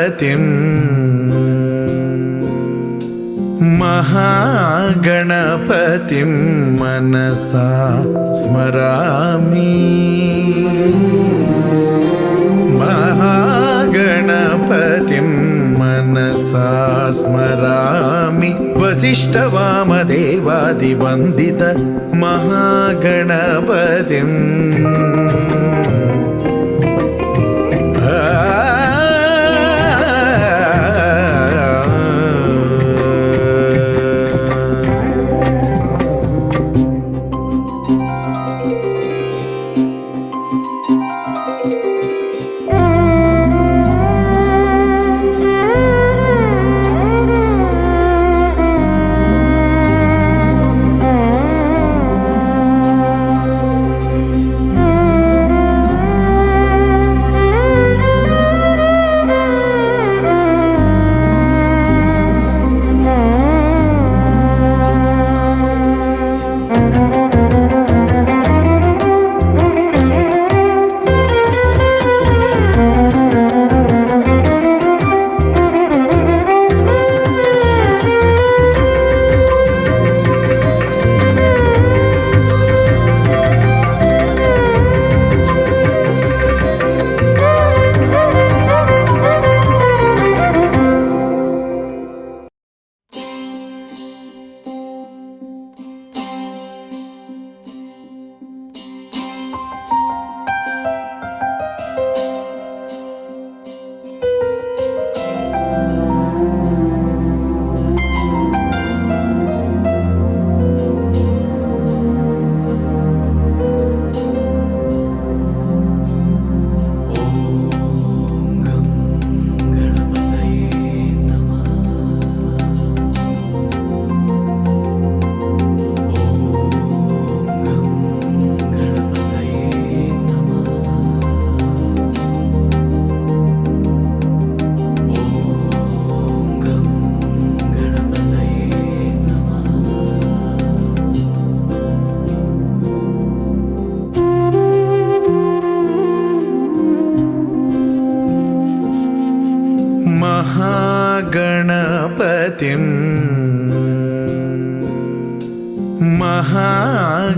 महागणपतिम् महागणपतिं मनसा स्मरामि महागणपतिं मनसा स्मरामि वसिष्ठवामदेवादिवन्दित महागणपतिम्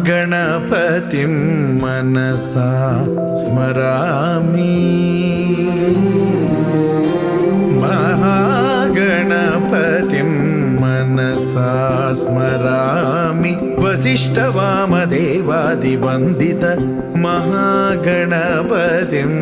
महागणपतिं मनसा स्मरामि महागणपतिं मनसा स्मरामि वसिष्ठवामदेवादिवन्दित महागणपतिम्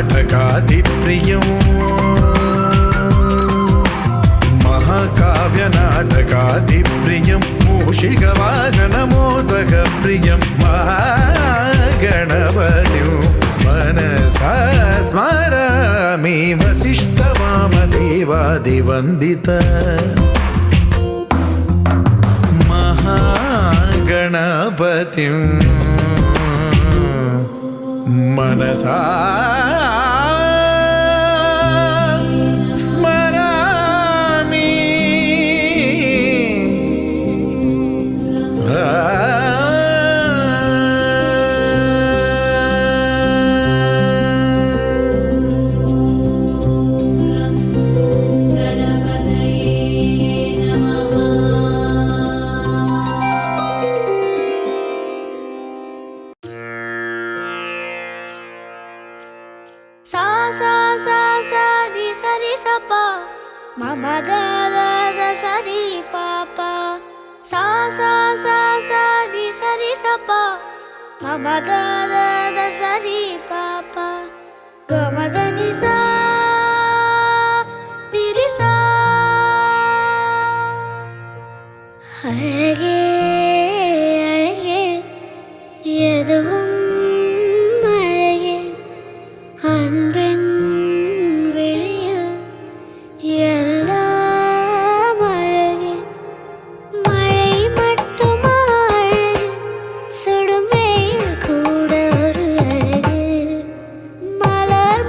महाकाव्यनाटकादिप्रियं महाकाव्यनाटकादिप्रियं मूषिकवाहनमोदकप्रियं महागणपतिं मनसा स्मरामि वसिष्ठवामदेवादिवन्दित महागणपतिं मनसा स्मरामि। Mama da da da sa di pa pa sa sa sa sa di sa pa. Mama da da da sa di pa pa ga ma da ni sa di ri sa. அழகே அழகே எதுவும் அழகே அன்பின் விழியில் எல்லாம் அழகு. மழை மட்டுமா அழகு, சுடும் வெயில் கூட ஒரு அழகு. மலர்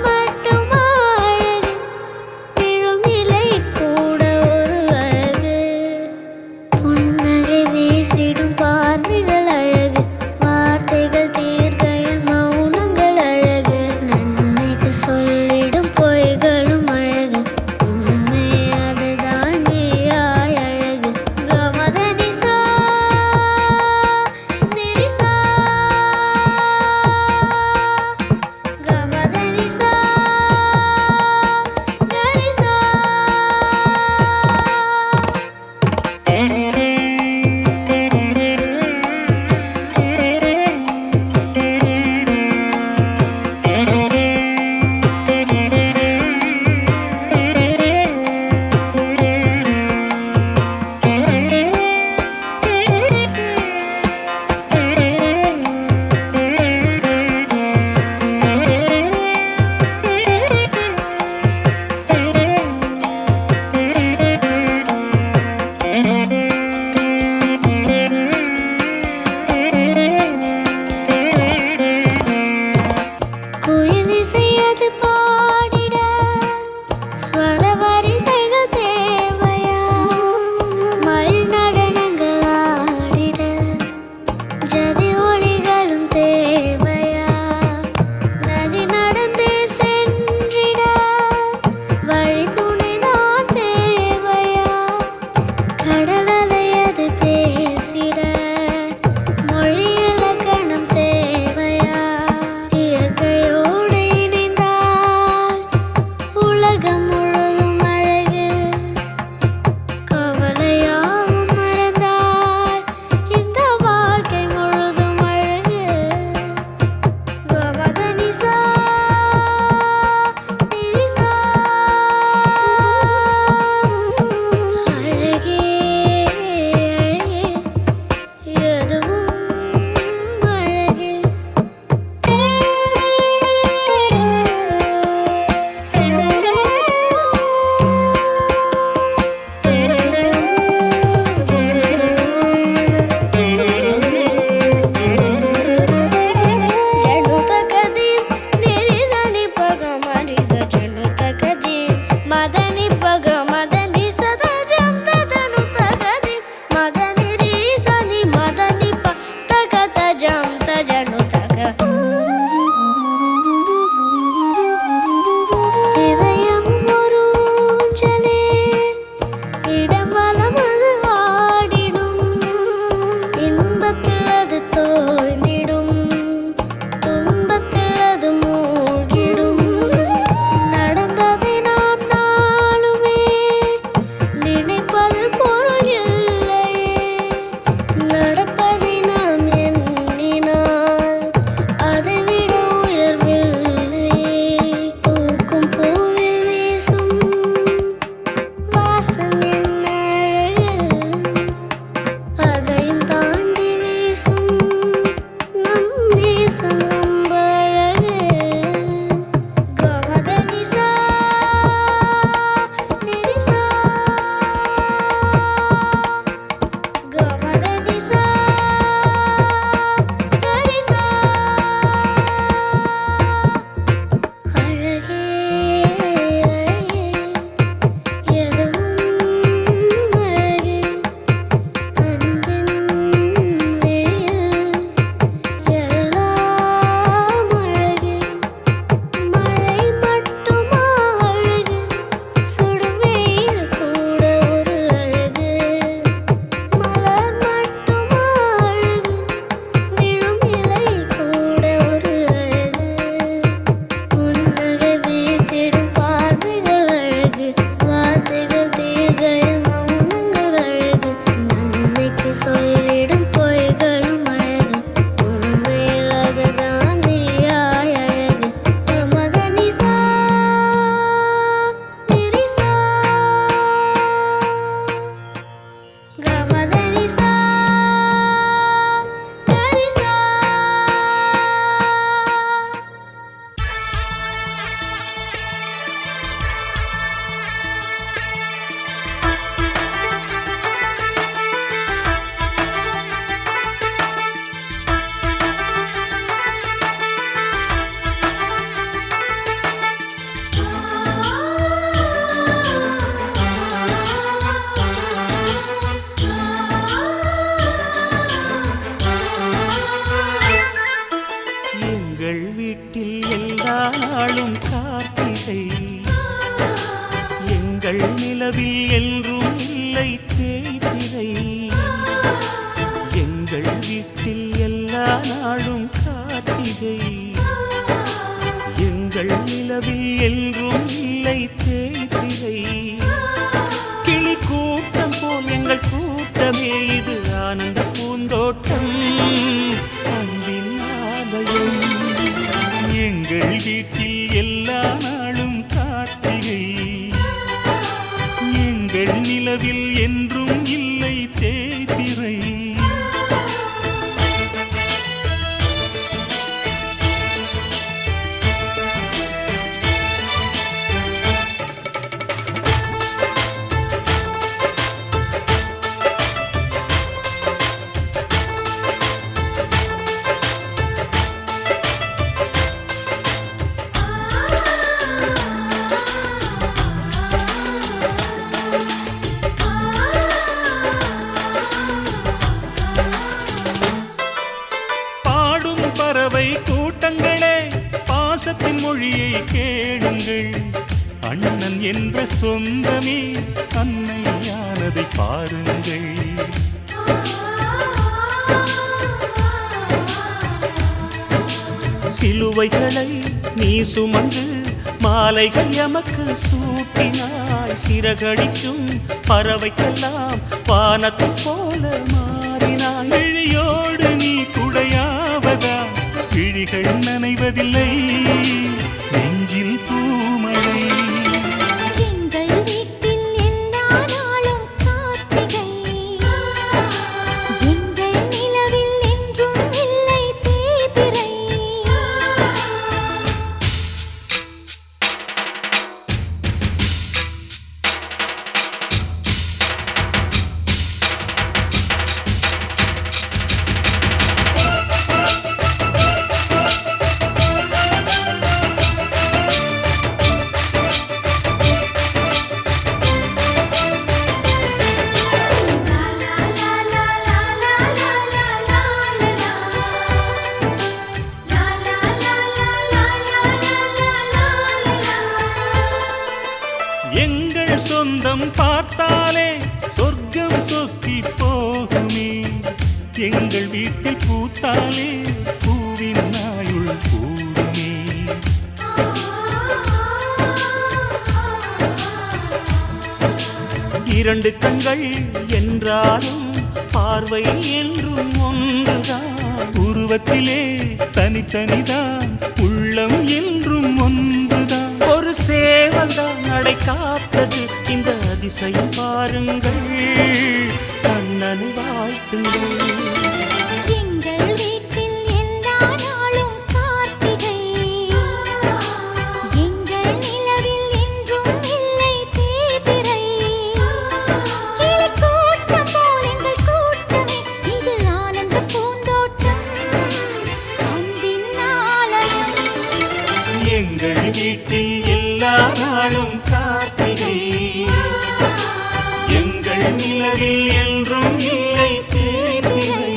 எங்கள் நிலவில் என்றும் இல்லை தேய்பிறை. எங்கள் வீட்டில் எல்லா நாளும் கார்த்திகை. எங்கள் நிலவில் என்றும் இல்லை தேய்பிறை. கிளி கூட்டம் போல் எங்கள் கூட்டமே இது ஆனந்த பூந்தோட்டம் அன்பின் ஆலயம். எங்கள் வீட்டில் எல்லா நாளும் கார்த்திகை. எங்கள் நிலவில் என்றும் இல்லை தேய்பிறை. பறவை கூட்டங்களே பாசத்தின் மொழியை கேளுங்கள். அண்ணன் என்ற சொந்தமே அன்னையானதை பாருங்கள். சிலுவைகளை நீ சுமந்து மாலைகள் எமக்கு சூட்டினாய். சிறகடிக்கும் பறவைக்கெல்லாம் வானத்தை போல மாறினாய். விழியோடு நீ குடையாவதா விழிகள் நனைவதில்லை நெஞ்சில் பூமழை. எங்கள் வீட்டில் எல்லா நாளும் கார்த்திகை. எங்கள் நிலவில் என்றும் இல்லை தேய்பிறை. எங்கள் சொந்தம் பார்த்தாலே சொர்க்கம் சொக்கி போகுமே. எங்கள் வீட்டில் பூத்தாலே பூவின் நாயுள் கூடுமே. இரண்டு கண்கள் என்றாலும் பார்வை என்றும் ஒன்றுதான். உருவத்திலே தனித்தனிதான் உள்ளம் என்றும் ஒன்றுதான். ஒரு சேவல்தான் நடை காத்தது இந்த அதிசயம் பாருங்கள். கண்ணனை வாழ்த்துங்கள். எங்கள் வீட்டில் எல்லா நாளும் கார்த்திகை. எங்கள் நிலவில் என்றும் இல்லை தேய்பிறை. கிளி கூட்டம் போல் எங்கள் கூட்டமே இது ஆனந்த பூந்தோட்டம் அன்பின் ஆலயம். எங்கள் வீட்டில் எல்லா நாளும் கார்த்திகை. எங்கள் நிலவில் என்றும் இல்லை தேய்பிறை.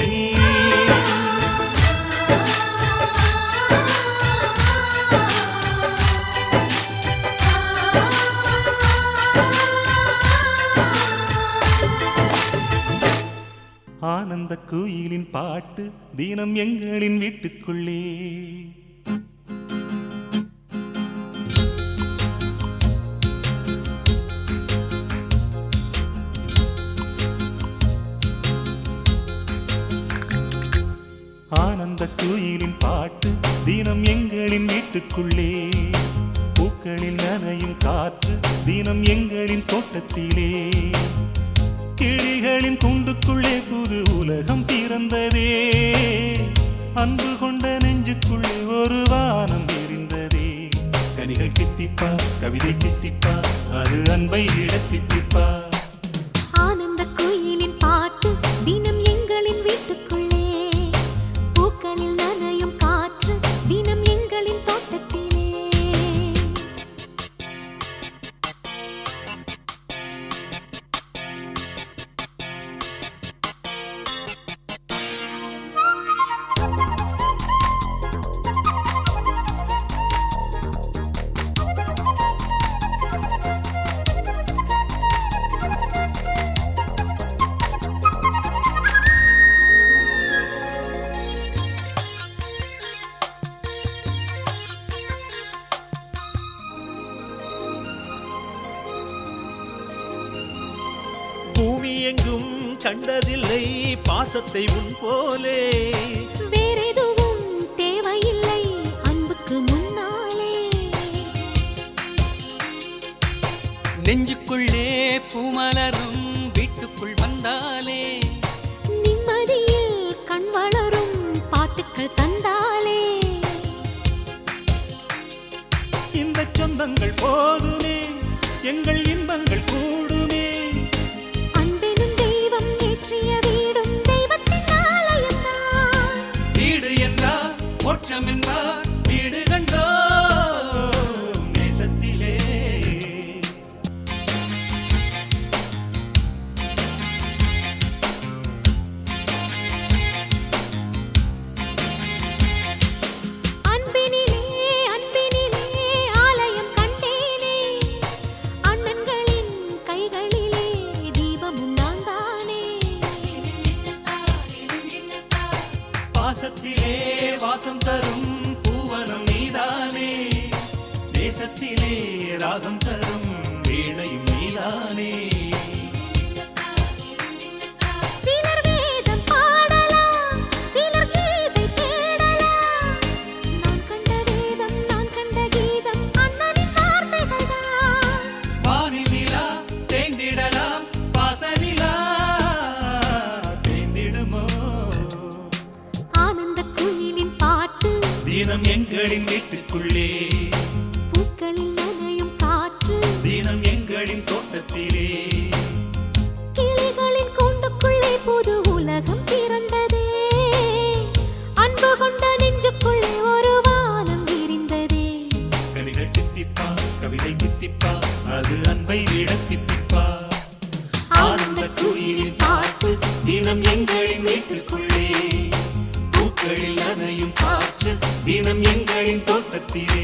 ஆனந்த குயிலின் பாட்டு தினம் எங்களின் வீட்டுக்குள்ளே. ஆனந்த குயிலின் பாட்டு தினம் எங்களின் வீட்டுக்குள்ளே. பூக்களில் நனையும் காற்று தினம் எங்களின் தோட்டத்திலே. கிளிகளின் கூண்டுக்குள்ளே புது உலகம் பிறந்ததே. அன்பு கொண்ட நெஞ்சுக்குள்ளே ஒரு வானம் தெரிந்ததே. கனிகள் கித்திப்பா கவிதை கித்திப்பா அது அன்பை இடத்தித்திப்பா. ஆனந்த குயிலின் பாட்டு தினம் எங்களின் வீட்டுக்குள்ளே. பூக்களில் நனையும் காற்று தினம் எங்களின் தோட்டத்திலே. பூமி எங்கும் கண்டதில்லை பாசத்தை உன் போலே. வேறெதுவும் தேவையில்லை அன்புக்கு முன்னாலே. நெஞ்சுக்குள்ளே பூமலரும் வீட்டுக்குள் வந்தாலே. நிம்மதியில் கண் வளரும் பாட்டுக்கள் தந்தாலே. இந்த சொந்தங்கள் போதுமே எங்கள் இன்பங்கள் கூடுமே. அன்பெனும் தெய்வம் ஏற்றிய வீடும் தெய்வத்தின் ஆலயம்தான். வீடு என்றார் மோட்சம் என்றார் வீடு கண்டோ நேசத்திலே. அன்பினிலே அன்பினிலே ஆலயம் கண்டேனே. அண்ணன்களின் கைகளிலே தீபமும் நான் தானே. பாசத்திலே வாசம் தரும் பூவனம் நீதானே. தேசத்திலே ராகம் தரும் வீணையும் நீதானே. சிலர் வேதம் பாடலாம் சிலர் கீதை தேடலாம். நான் கண்ட வேதம் நான் கண்ட கீதம் அண்ணனின் வார்த்தைகள்தான். வானில் நிலா தேய்ந்திடலாம் பாசனிலா தேய்ந்திடுமோ. ஆனந்த குயிலின் பாட்டு தினம் எங்களின் வீட்டுக்குள்ளே. பூக்களில் நனையும் காற்று தினம் எங்களின் தோட்டத்திலே. கிளிகளின் கூண்டுக்குள்ளே புது உலகம் பிறந்ததே. அன்பு கொண்ட நெஞ்சுக்குள்ளே ஒரு வானம் விரிந்ததே. கனிகள் தித்திப்பா கவிதை தித்திப்பா அது அன்பை விட தித்திப்பா. ஆனந்த குயிலின் பாட்டு தினம் எங்களின் வீட்டுக்குள்ளே. பூக்களில் நனையும் காற்று தினம் எங்களின் தோட்டத்திலே.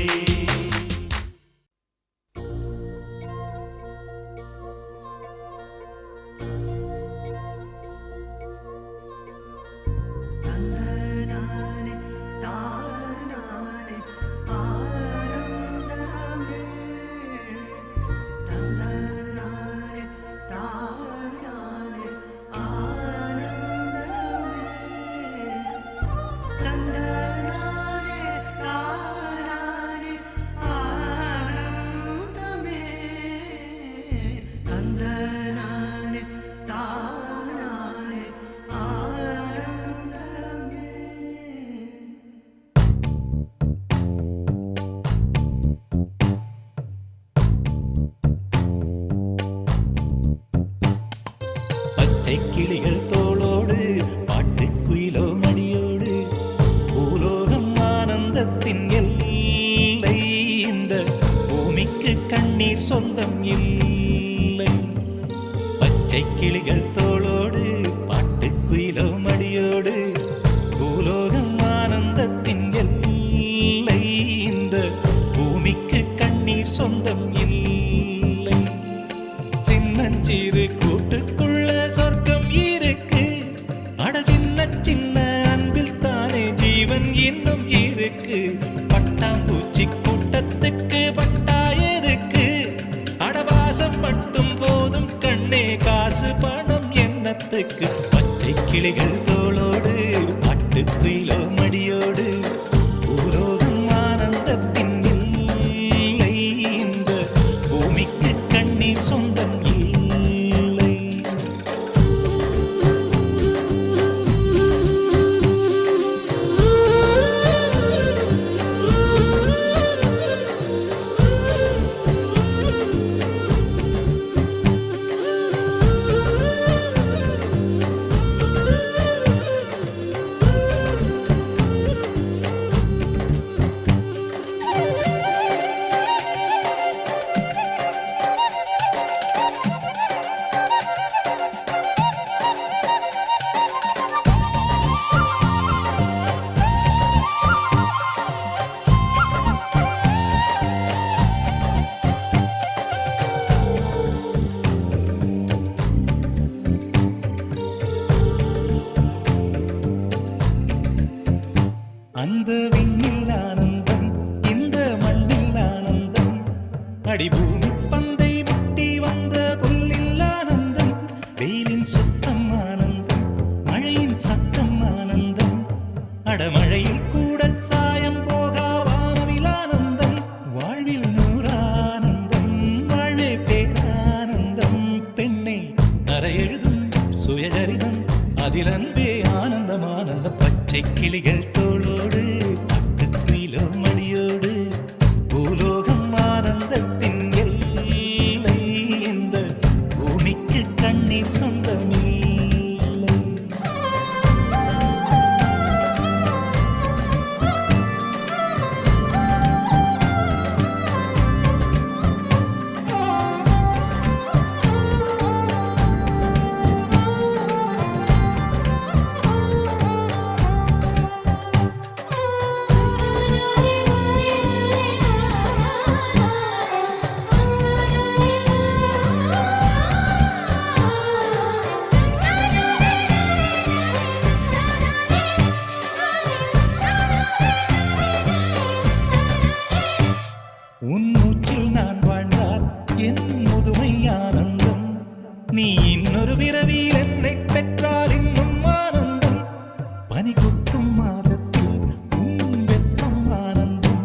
பச்சை கிளிகள் தோளோடு பாட்டுக்குயிலோ மடியோடு பூலோகம் ஆனந்தத்தின் எல்லை. இந்த பூமிக்கு கண்ணீர் சொந்தம் இல்லை. பச்சை கிளிகள் தோளோடு பாட்டுக்குயிலோ மடியோடு பூலோகம் ஆனந்தத்தின் எல்லை. இந்த பூமிக்கு கண்ணீர் சொந்தம் இல்லை. சின்னஞ்சிறு கூட்டுக்குள்ள சொர்க்கம் இருக்கு. அட சின்ன சின்ன அன்பில் தானே ஜீவன் இன்னும் இருக்கு. பட்டாம்பூச்சி கூட்டத்துக்கு பட்டா எதுக்கு? அடவாசம் மட்டும் போதும் கண்ணே காசு பணம் என்னத்துக்கு? பச்சை கிளிகள் தோளோடு பாட்டுக்குயிலோ மடியோடு பூலோகம் ஆனந்தத்தின் இல்லை. இந்த பூமிக்கு கண்ணீர் சொந்தம் இல்லை. பச்சை கிளிகள் தோளோடு பட்டுக்குயிலோ மடியோடு பூலோகம் ஆனந்தத்தின் எல்லை இந்த பூமிக்கு கண்ணீர் சொந்தமில்லை. உன் மூச்சில் நான் வாழ்ந்தால் என் முதுமை ஆனந்தம். நீ இன்னொரு பிறவியில் என்னை பெற்றால் இன்னும் ஆனந்தம். பனி கொட்டும் மாதத்தில் உன் வெப்பம் ஆனந்தம்.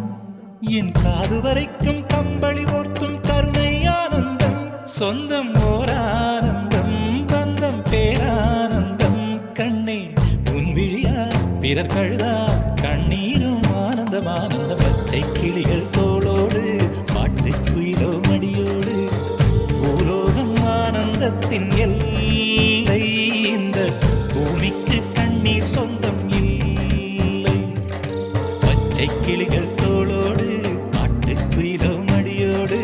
என் காது வரைக்கும் கம்பளி போர்த்தும் கருணை ஆனந்தம். சொந்தம் ஓர் ஆனந்தம், பந்தம் பேரானந்தம். கண்ணே உன் விழியா பிறர் கழுதா கண்ணீரும் ஆனந்தம் ஆனந்த. பச்சை கிளிகள் தோளோடு பாட்டுக்குயிலோ மடியோடு பூலோகம் ஆனந்தத்தின் எல்லை இந்த பூமிக்கு கண்ணீர் சொந்தம் இல்லை. பச்சை கிளிகள் தோளோடு பாட்டுக்குயிலோ மடியோடு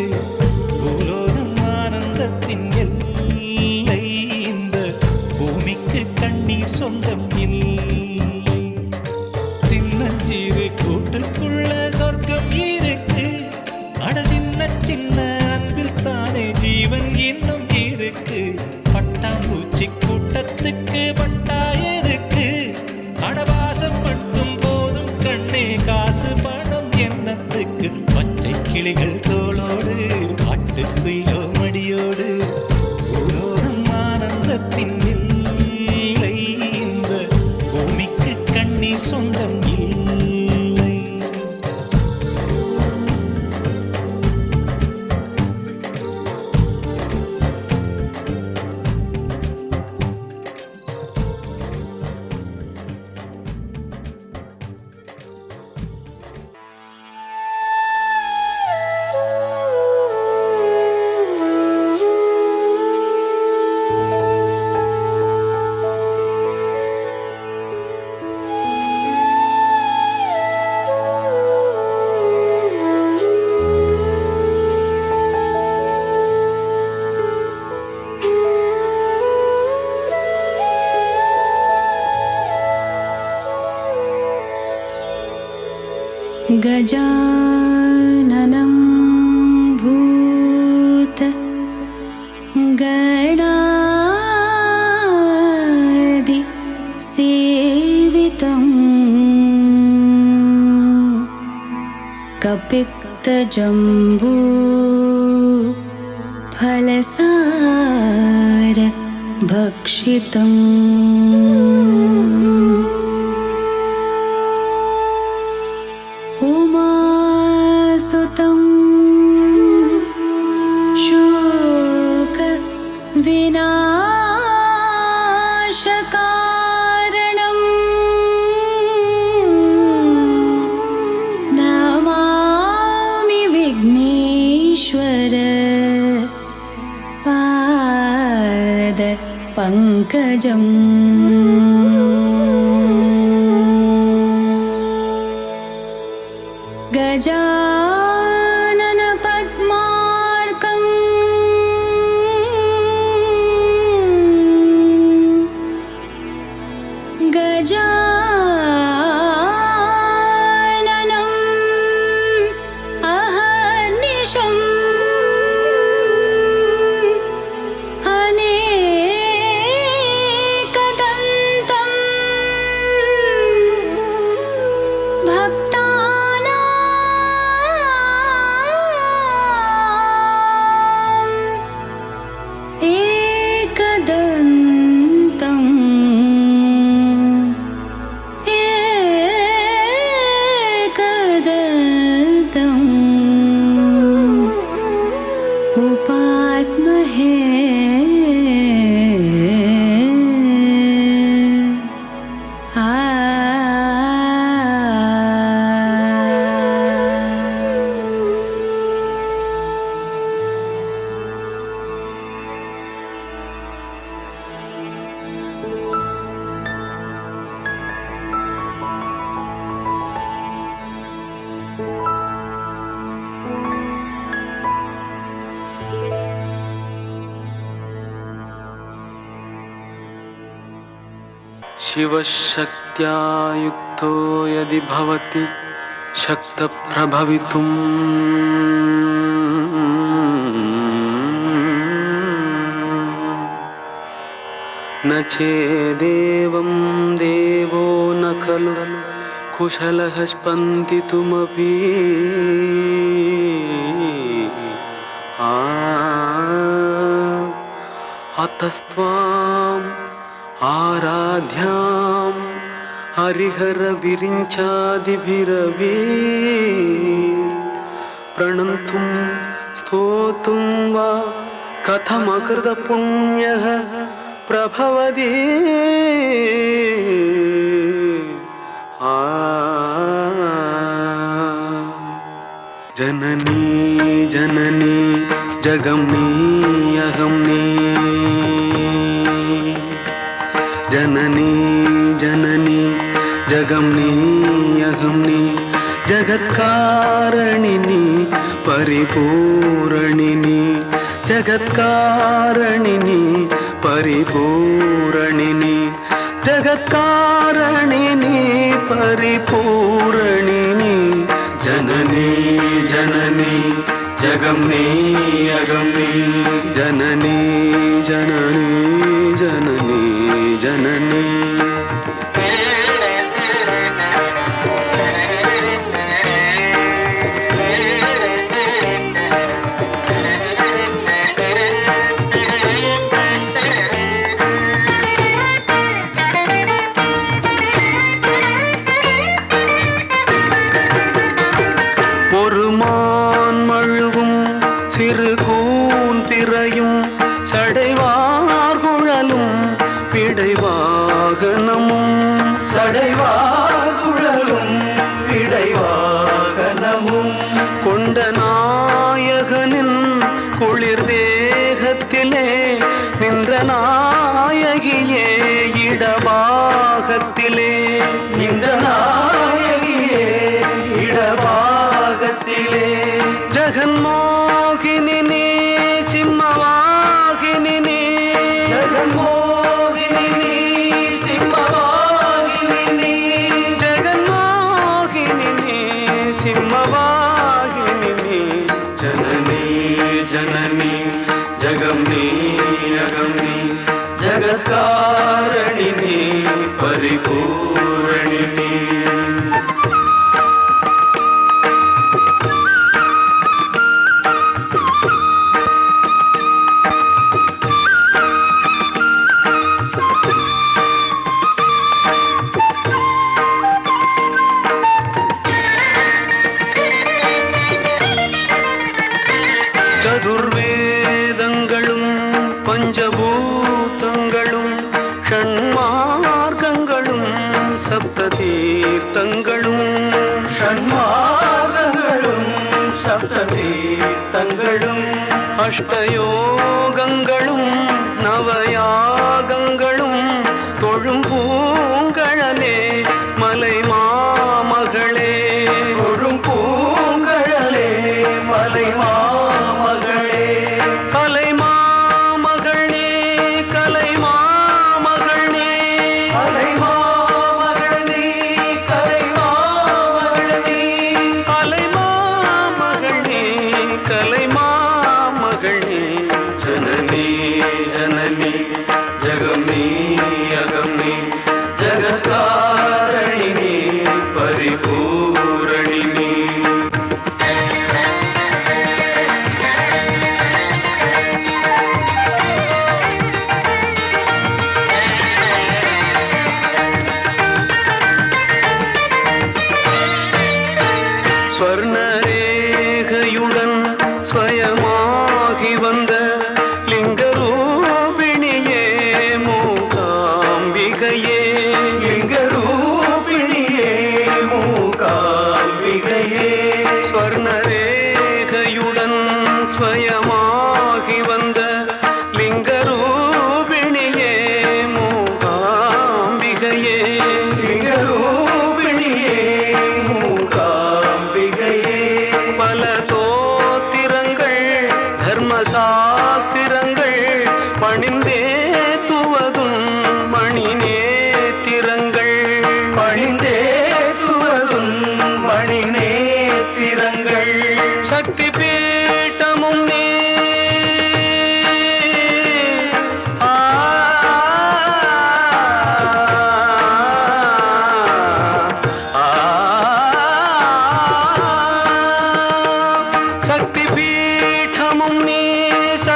பூலோகம் ஆனந்தத்தின் எல்லை இந்த பூமிக்கு கண்ணீர் சொந்தம் இல்லை. சின்னஞ்சீரு கூட்டுக்குள்ள சொர்க்கம் இருக்கு. அட சின்ன சின்ன அன்பில் தானே ஜீவன் இன்னும் இருக்கு. பட்டாம்பூச்சி கூட்டத்துக்கு பட்டா எதுக்கு? அடவாசம் மட்டும் போதும் கண்ணே, காசு பணம் என்னத்துக்கு? பச்சை கிளிகள் தோளோடு பாட்டுக்குயிலோ மடியோடு பூலோகம் ஆனந்தத்தின் இல்லை இந்த பூமிக்கு கண்ணீர் சொந்தம் இல்லை. गजाननं भूत गणादि सेवितं कपित्तजम्बू फलसार भक्षितम् उमासुतं शोक विनाशकारणं नमामि विघ्नेश्वर पाद पङ्कजम् गजानन पद्मार्कम् गजाननम् अहर्निशम् अनेकदन्तम् उपास्महे। 。 。 आ शिवशक्त्या युक्तो यदि भवति शक्तप्रभवितुम् न चेदेवं देवो न खलु कुशलः स्पन्दितुमपि अतस्त्वाम् आराध्यां हरिहरविरिञ्चादिभिरपि प्रणन्तुं स्तोतुं वा कथमकृतपुण्यः प्रभवति जननी जननी जगमनी अहमनी जननी जननी जगमनी अहमनी जगत्कारणिनी परिपूरणिनी जगत्कारणिनी परिपूरणिनी जगत्कारणिनी परिपूरणिनी जननी जननी जगमनी अगमनी जननी जननी जननी जननी நாயகியே இடபாகத்திலே இந்த நாயகியே இடபாகத்திலே ஜெகன்மோகினி நீ சிம்மவாகினி நீ ஜெகன்மோகினி நீ சிம்மவாகினி நீ ஜெகன்மோகினி நீ சிம்மவாகினி நீ ஜனனி ஜனனி जगमनी अगमनी जगत्कारणिनी परिपूरणिनी चतुर्वेदங்களும் பஞ்சபூதங்களும் ஷண்மார்க்கங்களும் சப்ததீர்த்தங்களும் ஷண்மார்க்கங்களும் சப்ததீர்த்தங்களும் அஷ்டயோகங்களும் நவயாகங்களும் தொழும் பூங்கழலே மலை மாமகளே தொழும் பூங்கழலே மலை மாமகளே கலை மாமகளே கலை மாமகளே கலை மாமகளே கலை மாமகளே கலை மாமகளே கலை மாமகளே ஜனனி ஜனனி ஜகமனி அகமனி ஜகத்காரணினி பரிபூரணினி ஸ்வர்ணரேகையுடன் ஸ்வயமாகி வந்த லிங்கரூபிணியே மூகாம்பிகையே லிங்கரூபிணியே மூகாம்பிகையே ஸ்வர்ணரேகையுடன் ஸ்வயமாகி வந்த லிங்கரூபிணியே மூகாம்பிகையே லிங்கரூபிணியே மூகாம்பிகையே பல தோத்திரங்கள் தர்மசாஸ்திரங்கள் பணிந்தே துவதும் மணி நேத்திர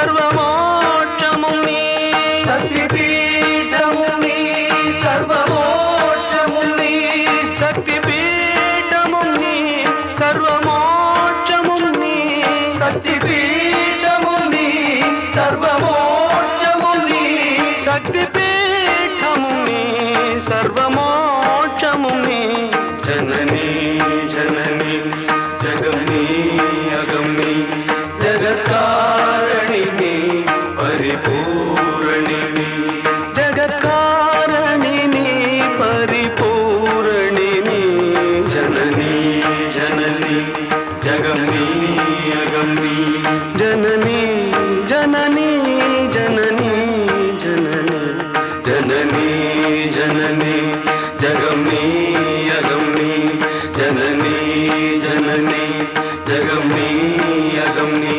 சர்வமோட்சமும் நீ சக்தி பீடமும் நீ சர்வமோட்சமும் நீ சக்தி பீடமும் நீ சர்வமோட்சமும் நீ சக்தி பீடமும் நீ சர்வமோட்சமும் நீ சக்தி பீடமும் நீ சர்வமோட்சமும் நீ ஜனனி ஜனனி ஜகம் நீ அகம் நீ ஜகத்காரணி நீ பரிபூரணி நீ ஜகத்காரணி நீ பரிபூரணி நீ ஜனனி ஜனனி ஜகம் நீ அகம் நீ ஜனனி ஜனனி ஜனனி ஜனனி ஜனனி ஜனனி ஜகம் நீ அகம் நீ ஜனனி ஜனனி ஜகம் நீ அகம் நீ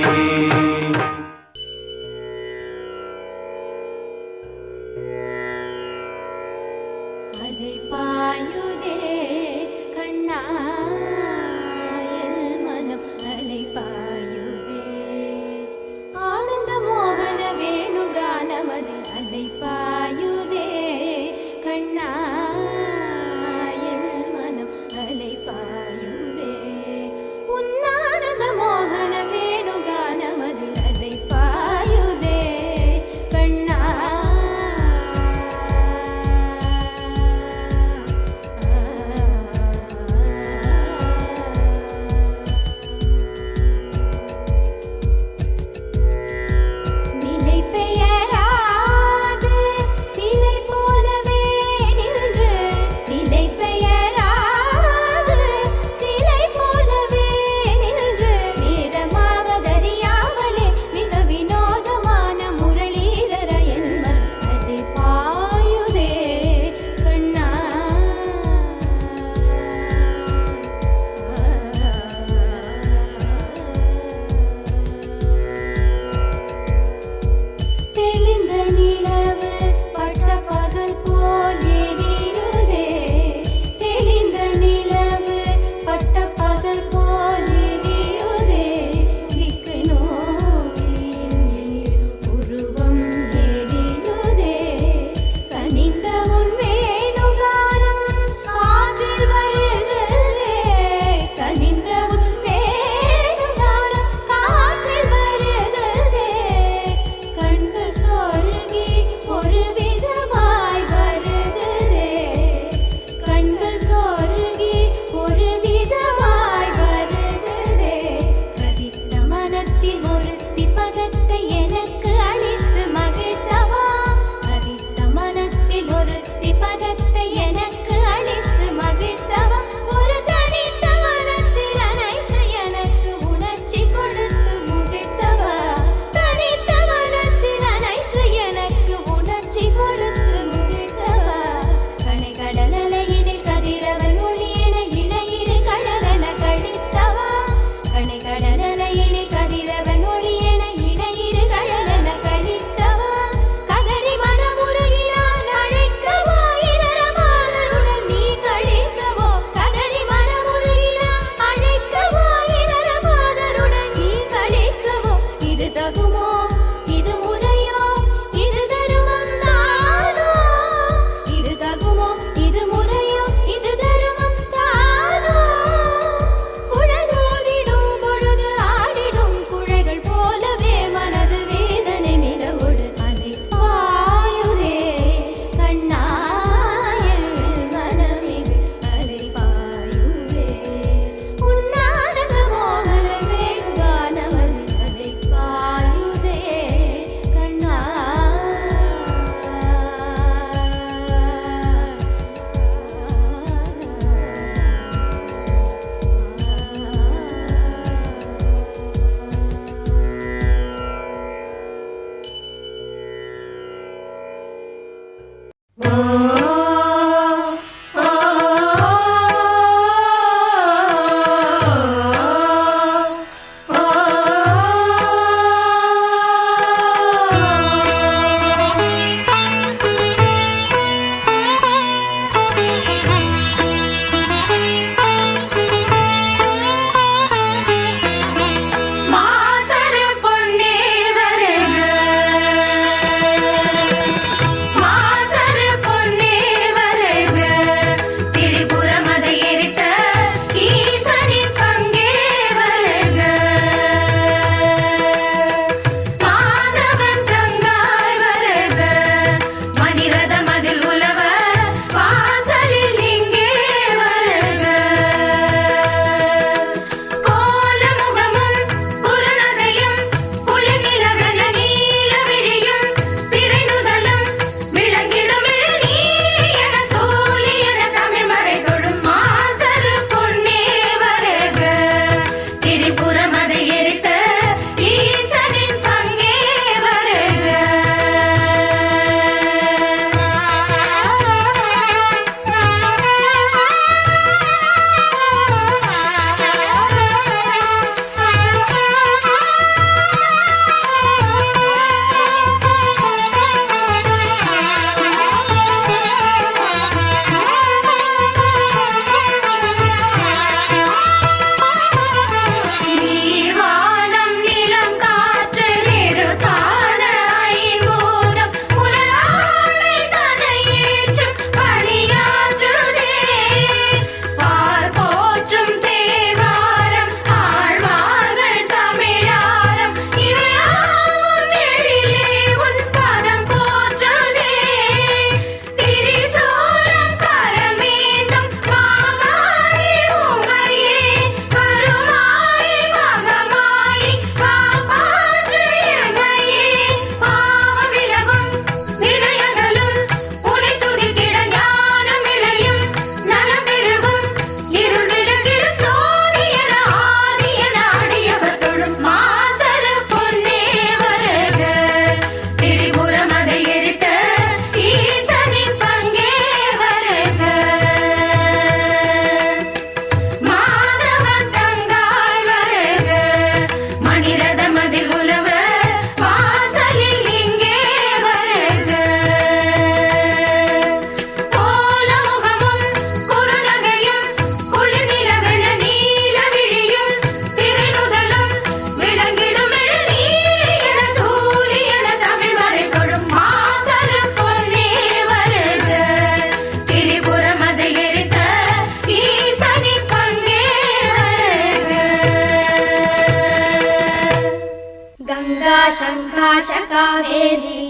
कावेरी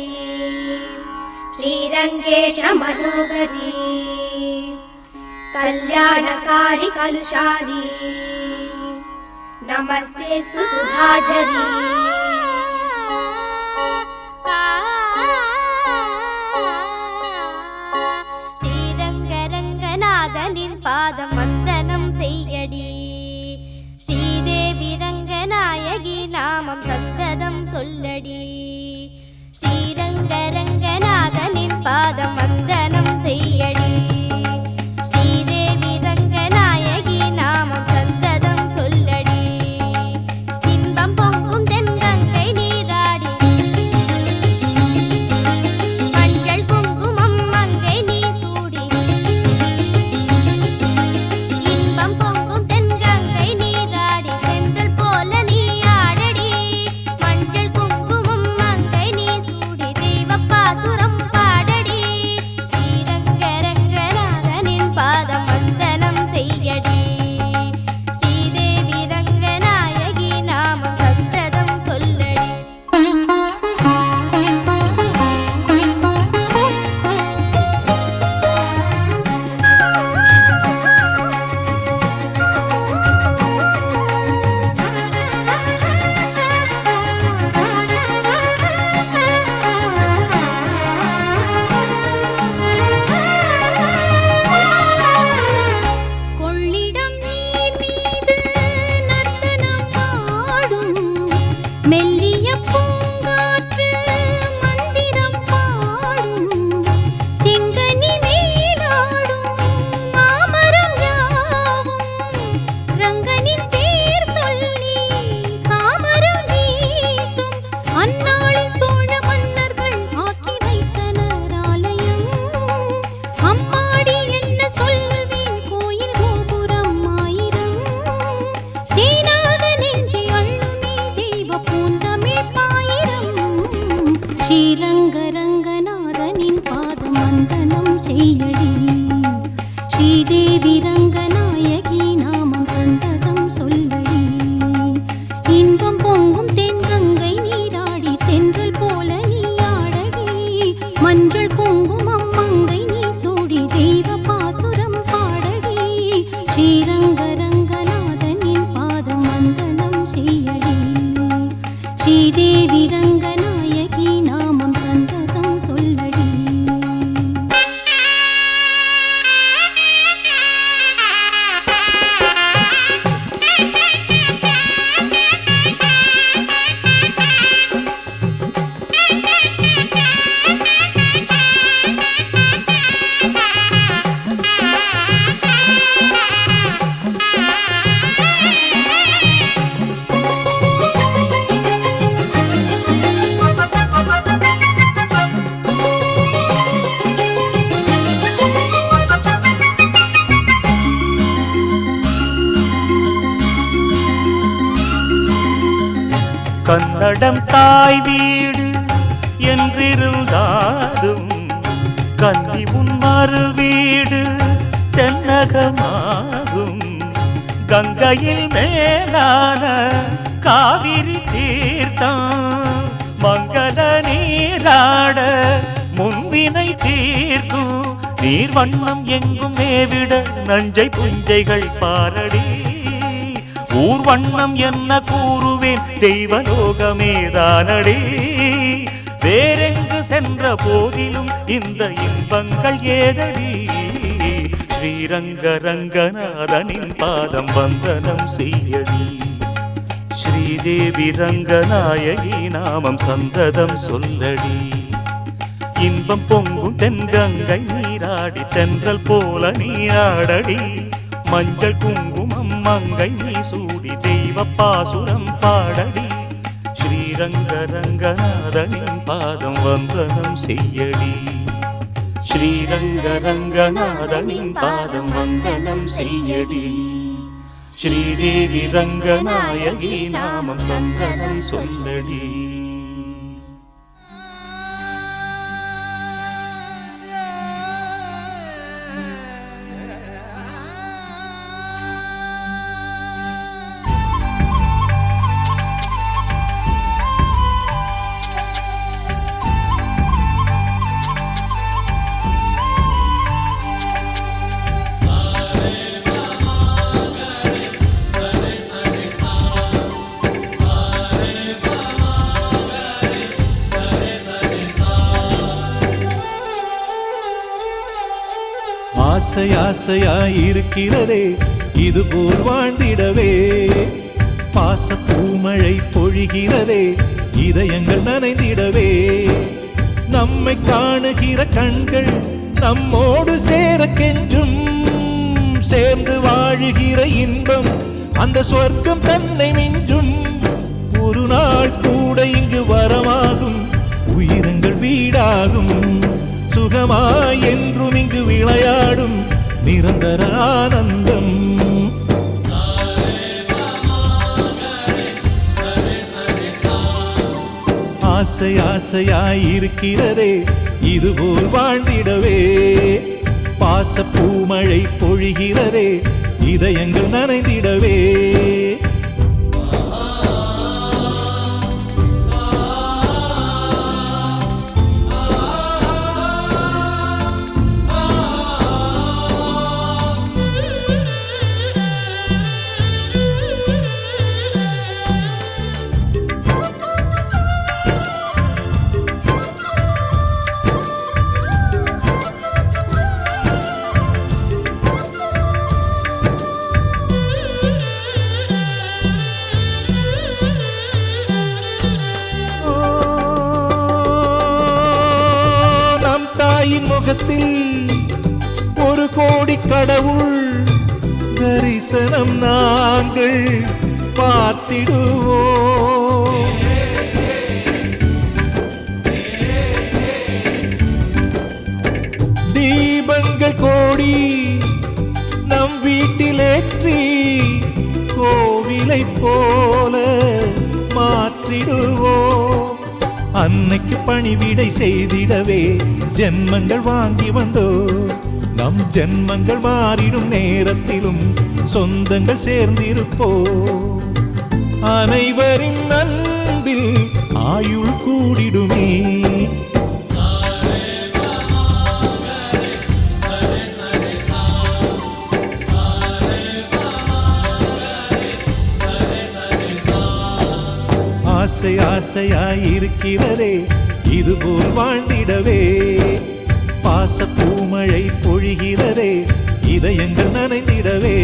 श्रीरङ्गेश मनोहरी कल्याणकारी कलुषारी नमस्तेस्तु सुधाझरी ஸ்ரீரங்கரங்கநாதனின் பாதம் வந்தனம் செய்யடி ஸ்ரீதேவி ரங்கநாயகி நாமம் சந்ததம் சொல்லடி ஸ்ரீரங்கரங்கநாதனின் பாதம் வந்தனம் செய்யடி ஸ்ரீதேவி ரங்கநாயகி நாமம் சந்ததம் சொல்லடி இன்பம் பொங்கும் தென்கங்கை நீராடி மஞ்சள் குங்குமம் மங்கை நீ சூடி இன்பம் பொங்கும் தென்கங்கை நீராடி செந்தல் போல நீ ஆடடி மஞ்சள் குங்குமம் மங்கை நீ சூடி தெய்வப்பாசுரம் பாடடி ஸ்ரீரங்கரங்கநாதனின் பாதம் வந்தனம் செய்யடி ஸ்ரீதேவி ரங்கநாயகி நாமம் சந்ததம் சொல்லடி கொள்ளிடம் நீர் மீது நர்த்தனம் ஆடும் மெல்லிய பூங்காற்று மந்திரம் பாடும் செங்கனி நீராடும் மாமரம் யாவும் ரங்கனின் பேர் சொல்லி சாமரம் வீசும் அந்நாளில் சோழ மன்னர்கள் ஆக்கி வைத்தனர் ஆலயம் அம்மாடி என்ன சொல்லுவேன் கோயில் கோபுரம் ஆயிரம் தேனாக நெஞ்சை அள்ளுமே தெய்வ பூந்தமிழ் பாயிரம் ஸ்ரீரங்கரங்கநாதனின் பாதம் வந்தனம் செய்யடி ஸ்ரீதேவி ரங்கநாயகி நாமம் சந்ததம் சொல்லடி இன்பம் பொங்கும் தென்கங்கை நீராடி தென்றல் போல நீ ஆடடி மஞ்சள் குங்குமம் மங்கை நீ சூடி தெய்வ பாசுரம் பாடடி ஸ்ரீரங்கரங்கநாதனின் பாதம் வந்தனம் செய்யடி ஸ்ரீதேவி ரங்கநாயகி நாமம் சந்ததம் சொல்லடி கன்னடம் தாய் வீடு என்றிருந்தாலும் கன்னி உன் மறு வீடு தென்னகமாகும் கங்கையில் மேலான காவிரி தீர்த்தம் மங்கள நீராட முன்வினை தீர்க்கும் நீர் வண்ணம் எங்கும் மேவிட நஞ்சை புஞ்சைகள் பாரடி ஊர் வண்ணம் என்ன கூறுவேன் தெய்வலோகமேதானடி வேறெங்கு சென்ற போதிலும் இந்த இன்பங்கள் ஏதடி ஸ்ரீரங்கரங்கநாதனின் பாதம் வந்தனம் செய்யடி ஸ்ரீதேவி ரங்கநாயகி நாமம் சந்ததம் சொல்லடி இன்பம் பொங்கும் தென்கங்கை நீராடி தென்றல் போல நீராடடி மஞ்சள் குங்குமம் மங்கை நீ சூடி தெய்வ பாசுரம் பாடடி ஸ்ரீரங்கரங்கநாதனின் பாதம் வந்தனம் செய்யடி ஸ்ரீரங்கரங்கநாதனின் பாதம் வந்தனம் செய்யடி ஸ்ரீதேவி ரங்கநாயகி நாமம் சந்ததம் சொல்லடி ஆசையாயிருக்கிறதே இதுபோல் வாழ்ந்திடவே. பாச பூமழை பொழிகிறதே இதயங்கள் நனைந்திடவே. நம்மை காணுகிற கண்கள் நம்மோடு சேர கெஞ்சும். சேர்ந்து வாழுகிற இன்பம் அந்த சொர்க்கம் தன்னை மிஞ்சும். ஒரு நாள் கூட இங்கு வரமாகும், உயிரங்கள் வீடாகும். சுகமாய் என்றும் இங்கு விளையாடும் நிரந்தர ஆனந்தம். ஆசையாயிருக்கிறதே இதுபோல் வாழ்ந்திடவே. பாச பூமழை பொழிகிறதே இதயங்கள் நனைந்திடவே. முகத்தில் ஒரு கோடி கடவுள் தரிசனம் நாங்கள் பார்த்திடுவோம். தீபங்கள் கோடி நம் வீட்டிலேற்றி கோவிலை போல மாற்றிடுவோம். அன்னைக்கு பணிவிடை செய்திடவே ஜென்மங்கள் வாங்கி வந்தோ. நம் ஜென்மங்கள் மாறிடும் நேரத்திலும் சொந்தங்கள் சேர்ந்திருப்போ. அனைவரின் அன்பில் ஆயுள் கூடிடுமே. ஆசையாயிருக்கிறதே இதுபோல் வாழ்ந்திடவே. பாச பூமழை பொழிகிறதே இதயங்கள் நனைந்திடவே.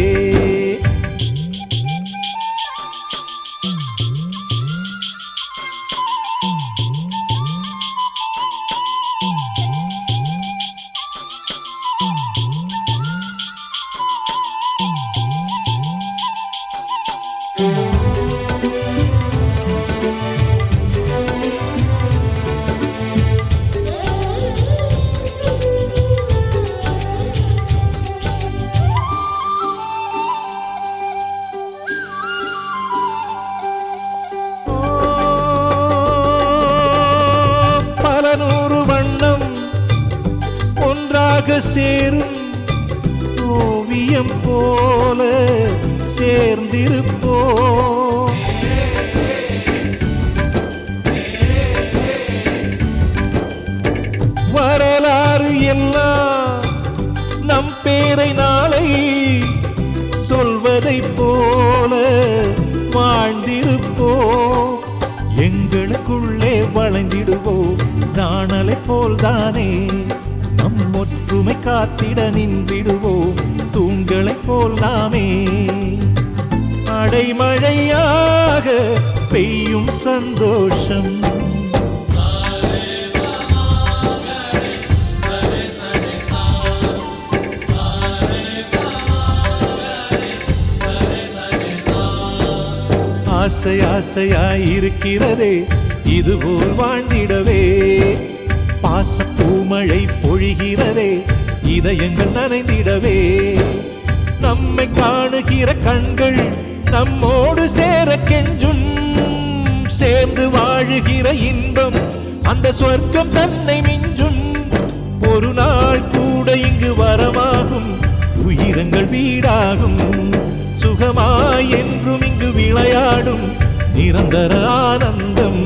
சேரும் ஓவியம் போல சேர்ந்திருப்போ. வரலாறு எல்லாம் நம் பேரை நாளை சொல்வதை போல வாழ்ந்திருப்போ. எங்களுக்குள்ளே வளைந்திடுவோம் நாணலை போல்தானே. நம் ஒற்றுமை காத்திட நின்றிடுவோம் தூண்களை போல் நாமே. அடைமழையாக பெய்யும் சந்தோஷம். ஆசையாயிருக்கிறதே இதுபோல் வாழ்ந்திடவே. பாச பூமழை பொழிகிறதே இதயங்கள் நனைந்திடவே. நம்மை காணுகிற கண்கள் நம்மோடு சேர கெஞ்சும். சேர்ந்து வாழுகிற இன்பம் அந்த சொர்க்கம் தன்னை மிஞ்சும். ஒரு நாள் கூட இங்கு வரமாகும், உயிரங்கள் வீடாகும். சுகமாய் என்றும் இங்கு விளையாடும் நிரந்தர ஆனந்தம்.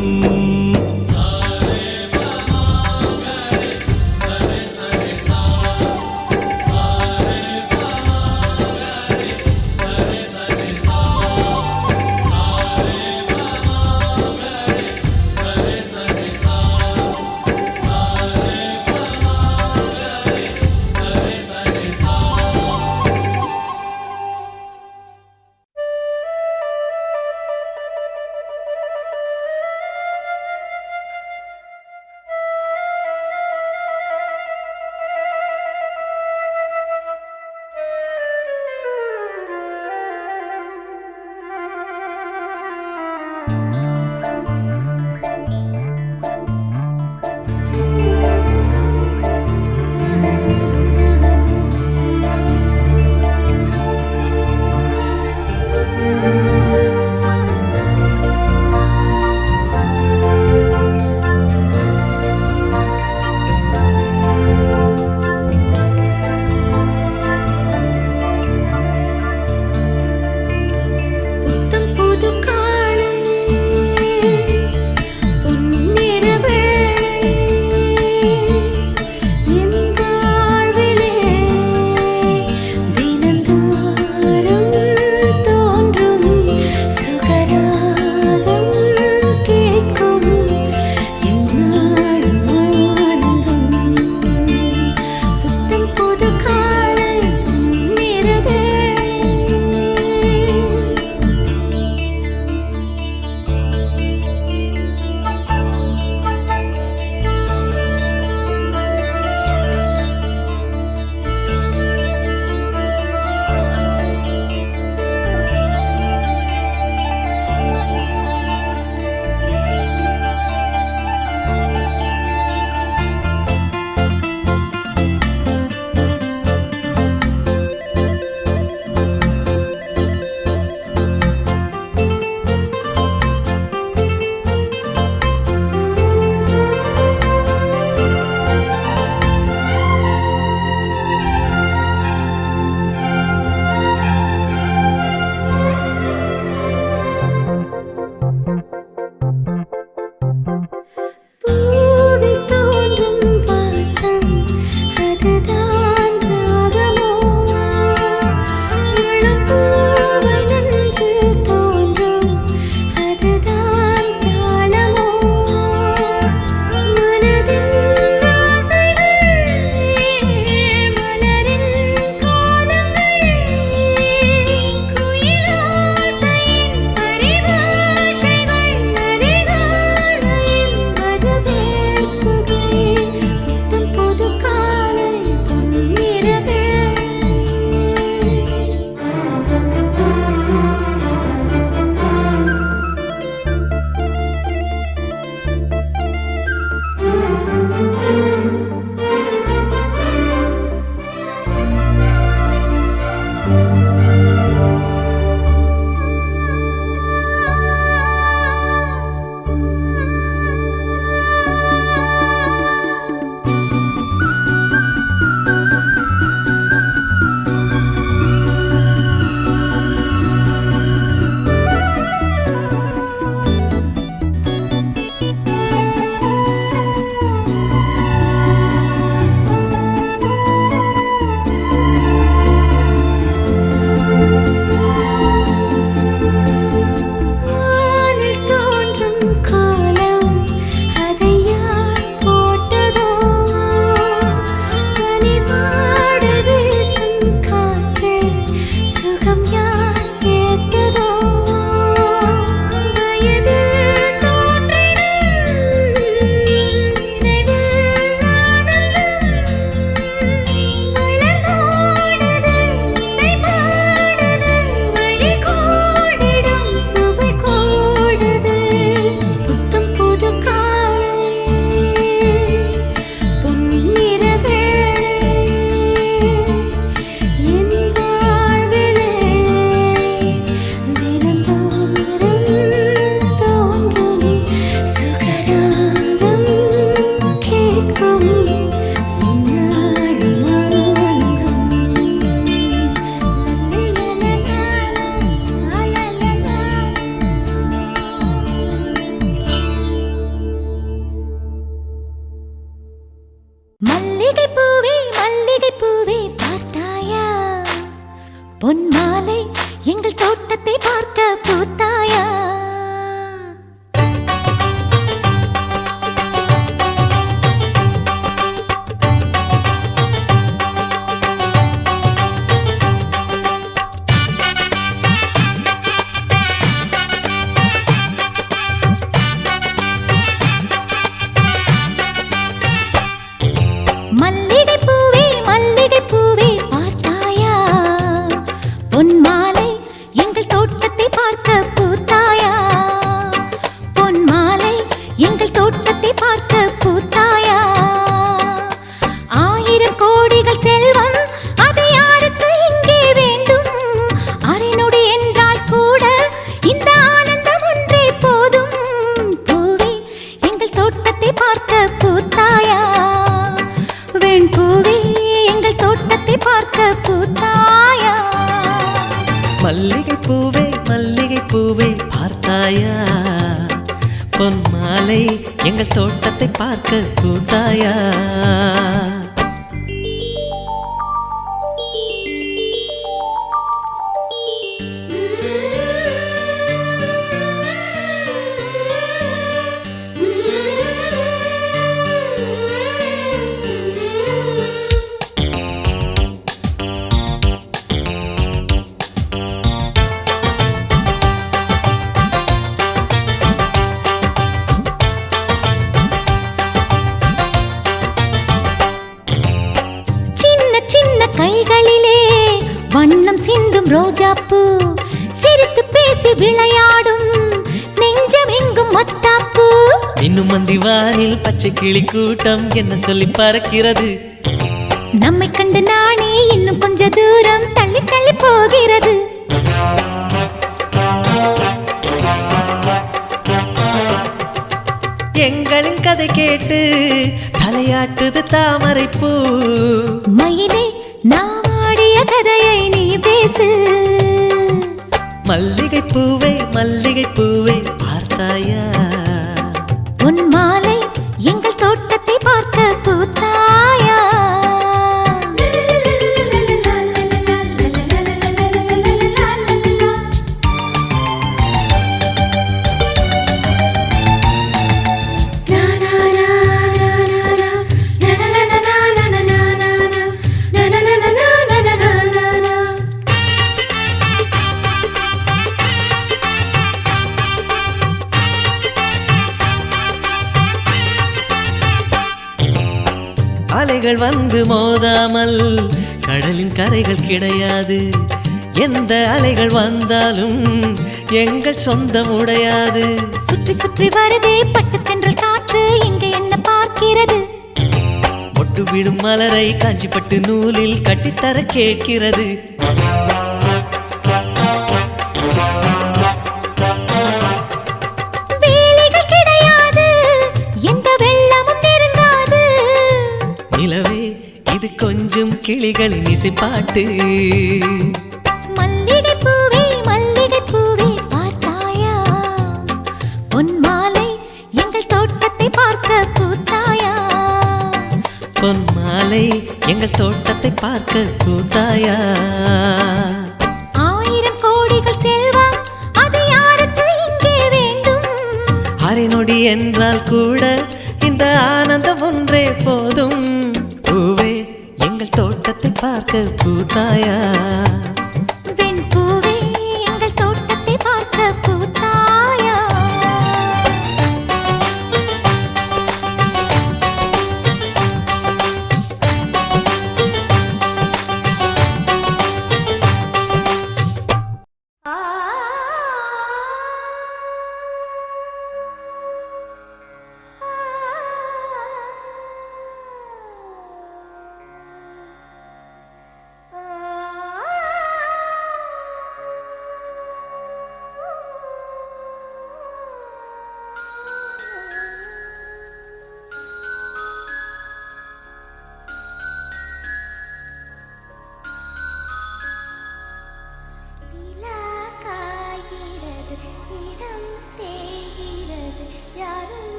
மல்லிகை பூவே பார்த்தாயா பொன் மாலை எங்கள் தோட்டத்தை பார்க்க பூத்தாயா மல்லிகை பூவே பார்த்தாயா பொன் மாலை எங்கள் தோட்டத்தை பார்க்க பூத்தாயா கைகளிலே வண்ணம் சிந்தும் ரோஜாப்பூ சிரித்து பேசி விளையாடும் நெஞ்சம் எங்கும் மத்தாப்பூ இன்னும் மந்திவானில் பச்சை கிளி கூட்டம் என்ன சொல்லி பறக்கிறது நம்மை கண்டு நானே இன்னும் கொஞ்ச தூரம் தள்ளி தள்ளி போகிறது எங்களின் கதை கேட்டு தலையாட்டுது தாமரை பூ மயிலே நாம் ஆடிய கதையை நீ பேசு மல்லிகை பூவை பார்த்தாயா உன் மாலை எங்கள் தோட்டத்தை பார்க்க பூத்தாயா அலைகள் வந்து மோதாமல் கடலின் கரைகள் கிடையாது எந்த அலைகள் வந்தாலும் எங்கள் சொந்தம் உடையாது சுற்றி சுற்றி வருதே பட்டு தென்றல் காற்று இங்கே என்ன பார்க்கிறது ஒட்டு விடும் மலரை காஞ்சிப்பட்டு நூலில் கட்டித்தர கேட்கிறது வேலைகள் கிடையாது எந்த வெள்ளமும் நெருங்காது நிலவே இது கொஞ்சம் கிளிகளின் இசைப்பாட்டு மல்லிகை பூவே பார்த்தாயா பொன் மாலை எங்கள் தோட்டத்தை பார்க்க பூத்தாயா பொன் மாலை எங்கள் தோட்டத்தை பார்க்க பூத்தாயா ஆயிரம் கோடிகள் செல்வம் அது யாருக்கு இங்கே வேண்டும் அரை நொடி என்றால் கூட இந்த ஆனந்தம் ஒன்றே போதும் பூவே எங்கள் தோட்டத்தை பார்க்க பூத்தாயா வெண் பூவே எங்கள் தோட்டத்தை பார்க்க பூத்தாயா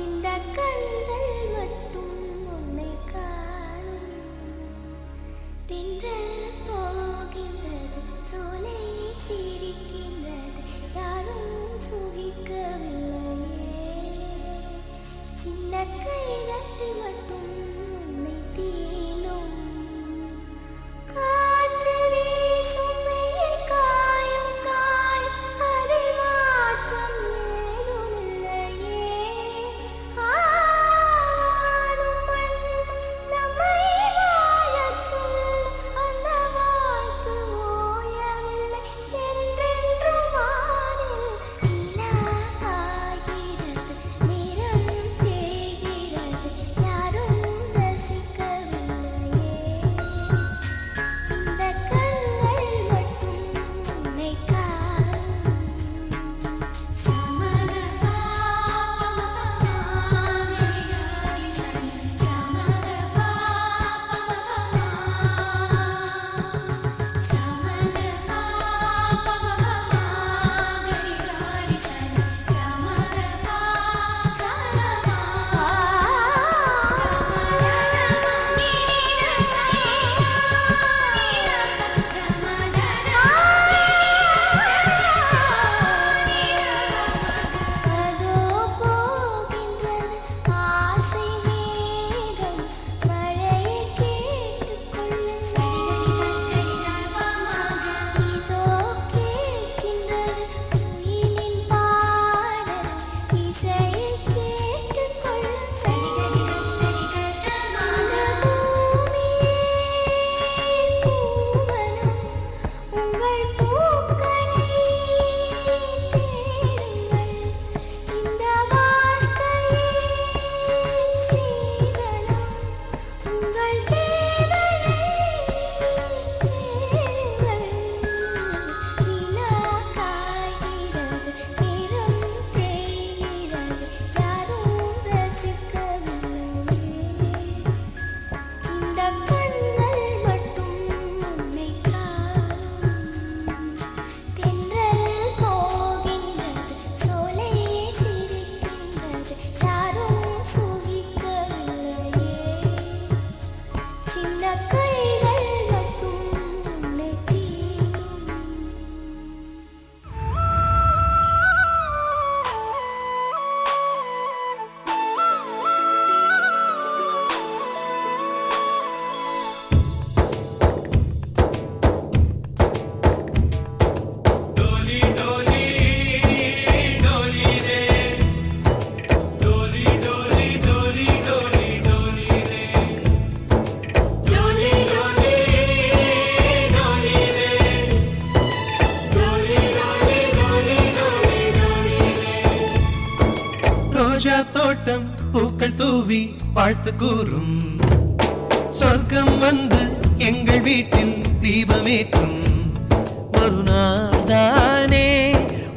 இந்த கண்கள் மட்டும் உன்னை காணும். தென்றல் போகின்றது, சோலை சிரிக்கின்றது, யாரும் சுகிக்கவில்லையே. சின்ன கைகள் மட்டும் உன்னை தீண்டும். காற்று வீசும் வெயில் காயும் காயும், அதில் மாற்றம் ஏதுமில்லையே. வானும் மண்ணும் நம்மை வாழச் சொல்லும், அந்த வாழ்த்து ஓயவில்லை என்றென்றும். வானில் நிலா காய்கிறது, நிறம் தேய்கிறது, யாரும் ரசிக்கவில்லையே. இந்த கண்கள் மட்டும் உன்னை காணும். சமகபா பமகமாகரி சரி சமகபா பமகமா சமகபா பமகமாகரி சரி சமகபா சமகபா அதோ போகின்றது ஆசை மேகம், மழையை கேட்டுக்கொள்ள இதோ கேட்கின்றது குயிலின் பாடல், இசையை கேட்டுக்கொள்ள அந்த பூமியே பூவனம், உங்கள் பூக்களை தேடுங்கள். இந்த வாழ்க்கையே சீதனம், உங்கள் தேவையை கேளுங்கள். நிலா காய்கிறது, நிறம் தேய்கிறது, யாரும் ரசிக்கவில்லையே. இந்த கண்கள் மட்டும் உன்னை காணும். தென்றல் போகின்றது, சோலை சிரிக்கின்றது, யாரும் சுகிக்கவில்லையே. சின்ன கைகள் மட்டும் உன்னை தீண்டும். ரோஜா தோட்டம் பூக்கள் தூவி வாழ்த்து கூறும், சொர்க்கம் வந்து எங்கள் வீட்டில் தீபமேற்றும். ஒரு நாள் தானே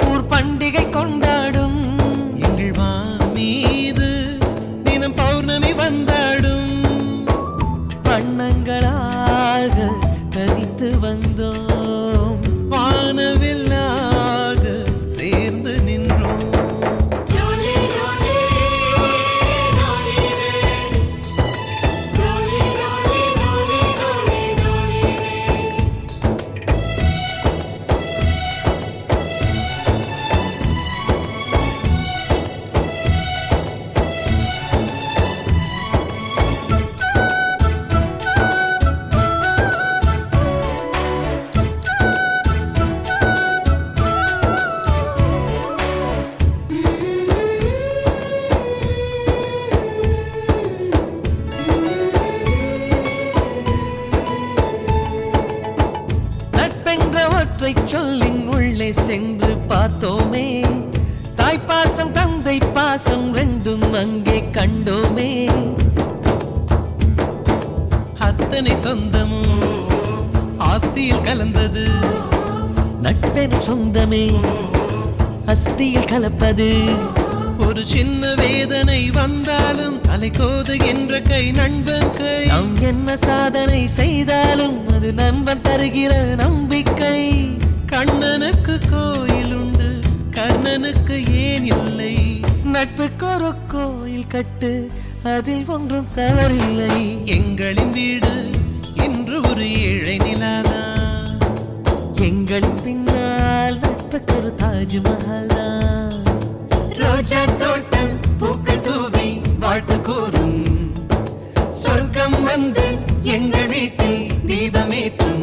ஊர் பண்டிகை கொண்டாடும், எங்கள் மீது தினம் பௌர்ணமி வந்தாடும். வண்ணங்களாக தனித்து வந்தோம், வானவில்லாக சேர்ந்து நின்றோம். சொல்லின் உள்ளே சென்று பார்த்தோமே, தாய்ப்பாசம் தந்தை பாசம் ரெண்டும் அங்கே கண்டோமே. அத்தனை சொந்தமும் ஆஸ்தியில் கலந்தது, நட்பெனும் சொந்தமே அஸ்தியில் கலப்பது. ஒரு சின்ன வேதனை வந்தாலும் அலை கோதுகின்ற கை நண்பன் கை. நாம் என்ன சாதனை செய்தாலும் அது நண்பன் தருகிற நம்பிக்கை. கண்ணனுக்கு கோயில் உண்டு, கர்ணனுக்கு ஏன் இல்லை? நட்புக்கு ஒரு கோயில் கட்டு, அதில் ஒன்றும் தவறில்லை. எங்களின் வீடு இன்று ஒரு ஏழை நிலாதான். எங்களின் பின்னால் நட்புக்கு ஒரு தாஜ்மஹால். ரோஜா தோட்டம் பூக்கள் தூவி வாழ்த்து கூறும். சொர்க்கம் வந்து எங்கள் வீட்டில் தீபமேற்றும்.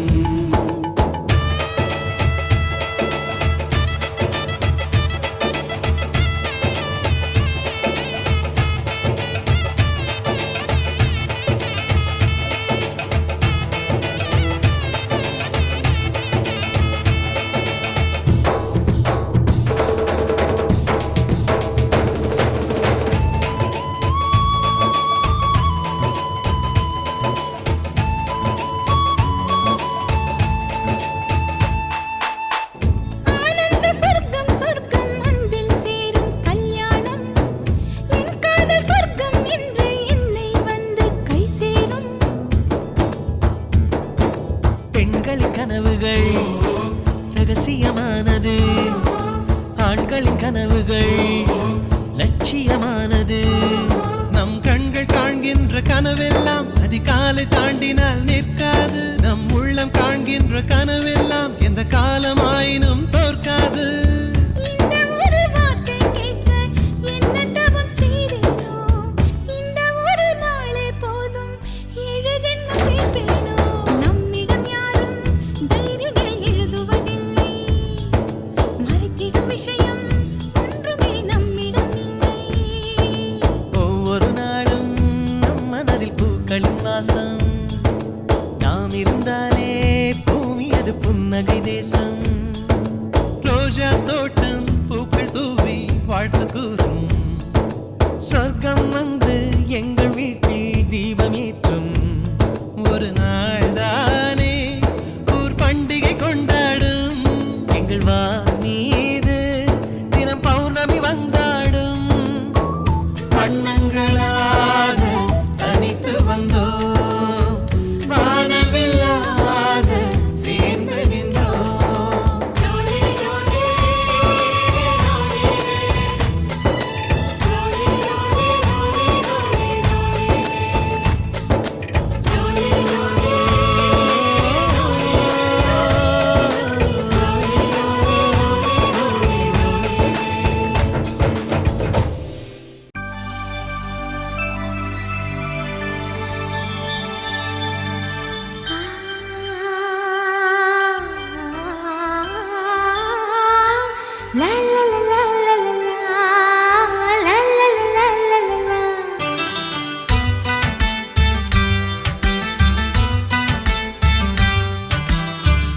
கனவுகள் ரகசியமானது, ஆண்களின் கனவுகள் லட்சியமானது. நம் கண்கள் காண்கின்ற கனவெல்லாம் அதிகாலை தாண்டினால் நிற்காது. நம் உள்ளம் காண்கின்ற கனவெல்லாம் எந்த காலமாயினும் தோற்காது. நாம் இருந்தாலே பூமி அது புன்னகை தேசம். ரோஜா தோட்டம் பூக்கள் தூவி வாழ்த்து கூறும். சொர்க்கம் வந்து எங்கள் வீட்டில் தீபமேற்றும். ஒரு நாள் தானே ஊர் பண்டிகை கொண்டாடும். எங்கள் மீது தினம் பௌர்ணமி வந்தாடும். வண்ணங்களாக தனித்து வந்தோ, வானவில்லாக சேர்ந்து நின்றோ.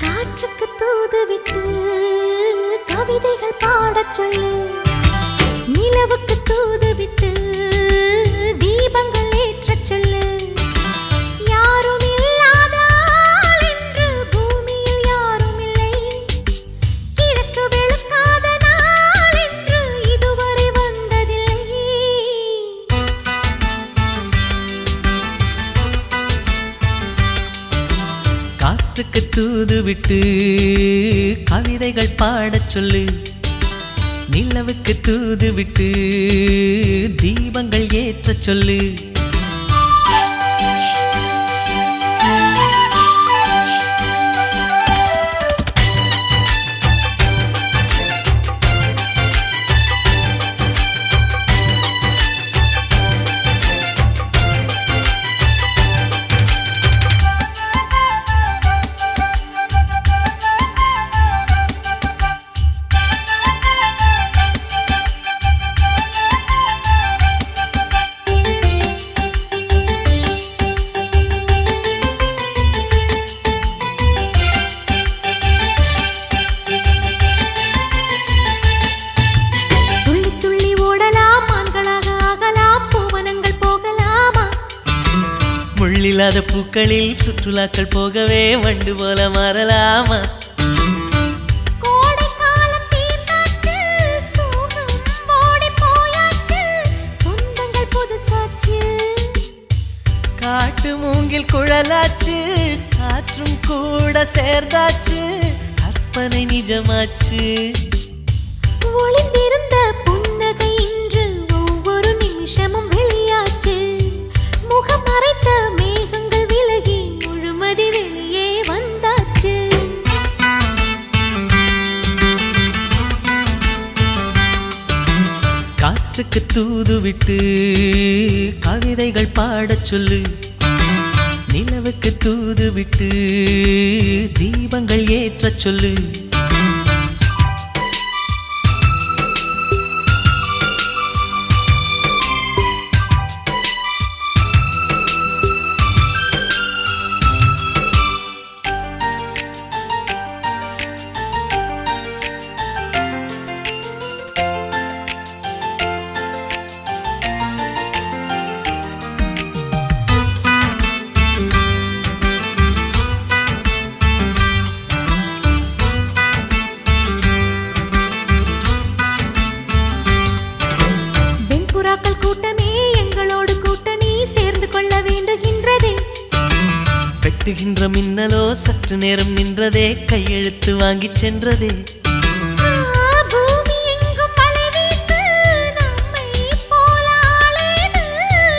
காற்றுக்கு தூதுவிட்டு கவிதைகள் பாடச் சொல்லு. நிலவுக்கு தூதுவிட்டு தீபங்கள் ஏற்றச் சொல்லு. யாரும் இல்லாதால் என்று பூமியில் யாரும் இல்லை. கிழக்கு வெளுக்காத நாள் என்று இதுவரை வந்ததில்லை. காற்றுக்கு தூதுவிட்டு கவிதைகள் பாடச் சொல்லு. நிலவுக்கு தூதுவிட்டு தீபங்கள் ஏற்றச் சொல்லு. முள்ளில்லாத பூக்களில் சுற்றுலாக்கள் போகவே வண்டு போல மாறலாமா? காட்டு மூங்கில் குழலாச்சு, காற்றும் கூட சேர்ந்தாச்சு, கற்பனை நிஜமாச்சு. ஒளிந்திருந்த புன்னகை இன்று காற்றுக்கு தூது விட்டு கவிதைகள் பாடச் சொல்லு. நிலவுக்கு தூது விட்டு தீபங்கள் ஏற்றச் சொல்லு. வெட்டுகின்ற மின்னலோ சற்று நேரம் நின்றதே, கையெழுத்து வாங்கி சென்றதே. பூமி எங்கும் மழை வீசு, நம்மை போல ஆளேது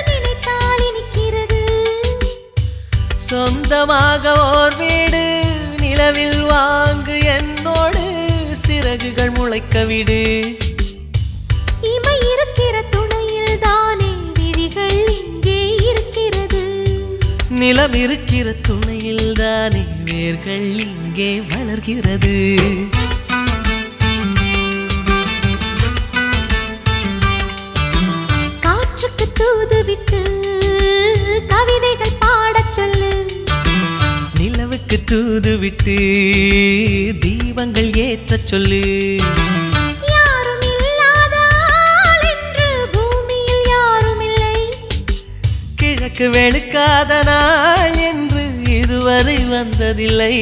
நினைத்தால் இனிக்கிறது. சொந்தமாக ஓர் வீடு நிலவில் வாங்கு, என்னோடு சிறகுகள் முளைக்க விடு. இமை இருக்கிற துணையில் தானே விழிகள் இங்கே இருக்கிறது. நிலம் இருக்கிற துணையில் தானே வேர்கள் இங்கே வளர்கிறது. காற்றுக்கு தூது விட்டு கவிதைகள் பாடச் சொல்லு. நிலவுக்கு தூது விட்டு தீபங்கள் ஏற்றச் சொல்லு. யாரும் இல்லாத ஆள் என்று பூமியில் யாரும் இல்லை. கிழக்கு வெளுக்காத நாள் என்று இதுவரை வந்ததில்லை.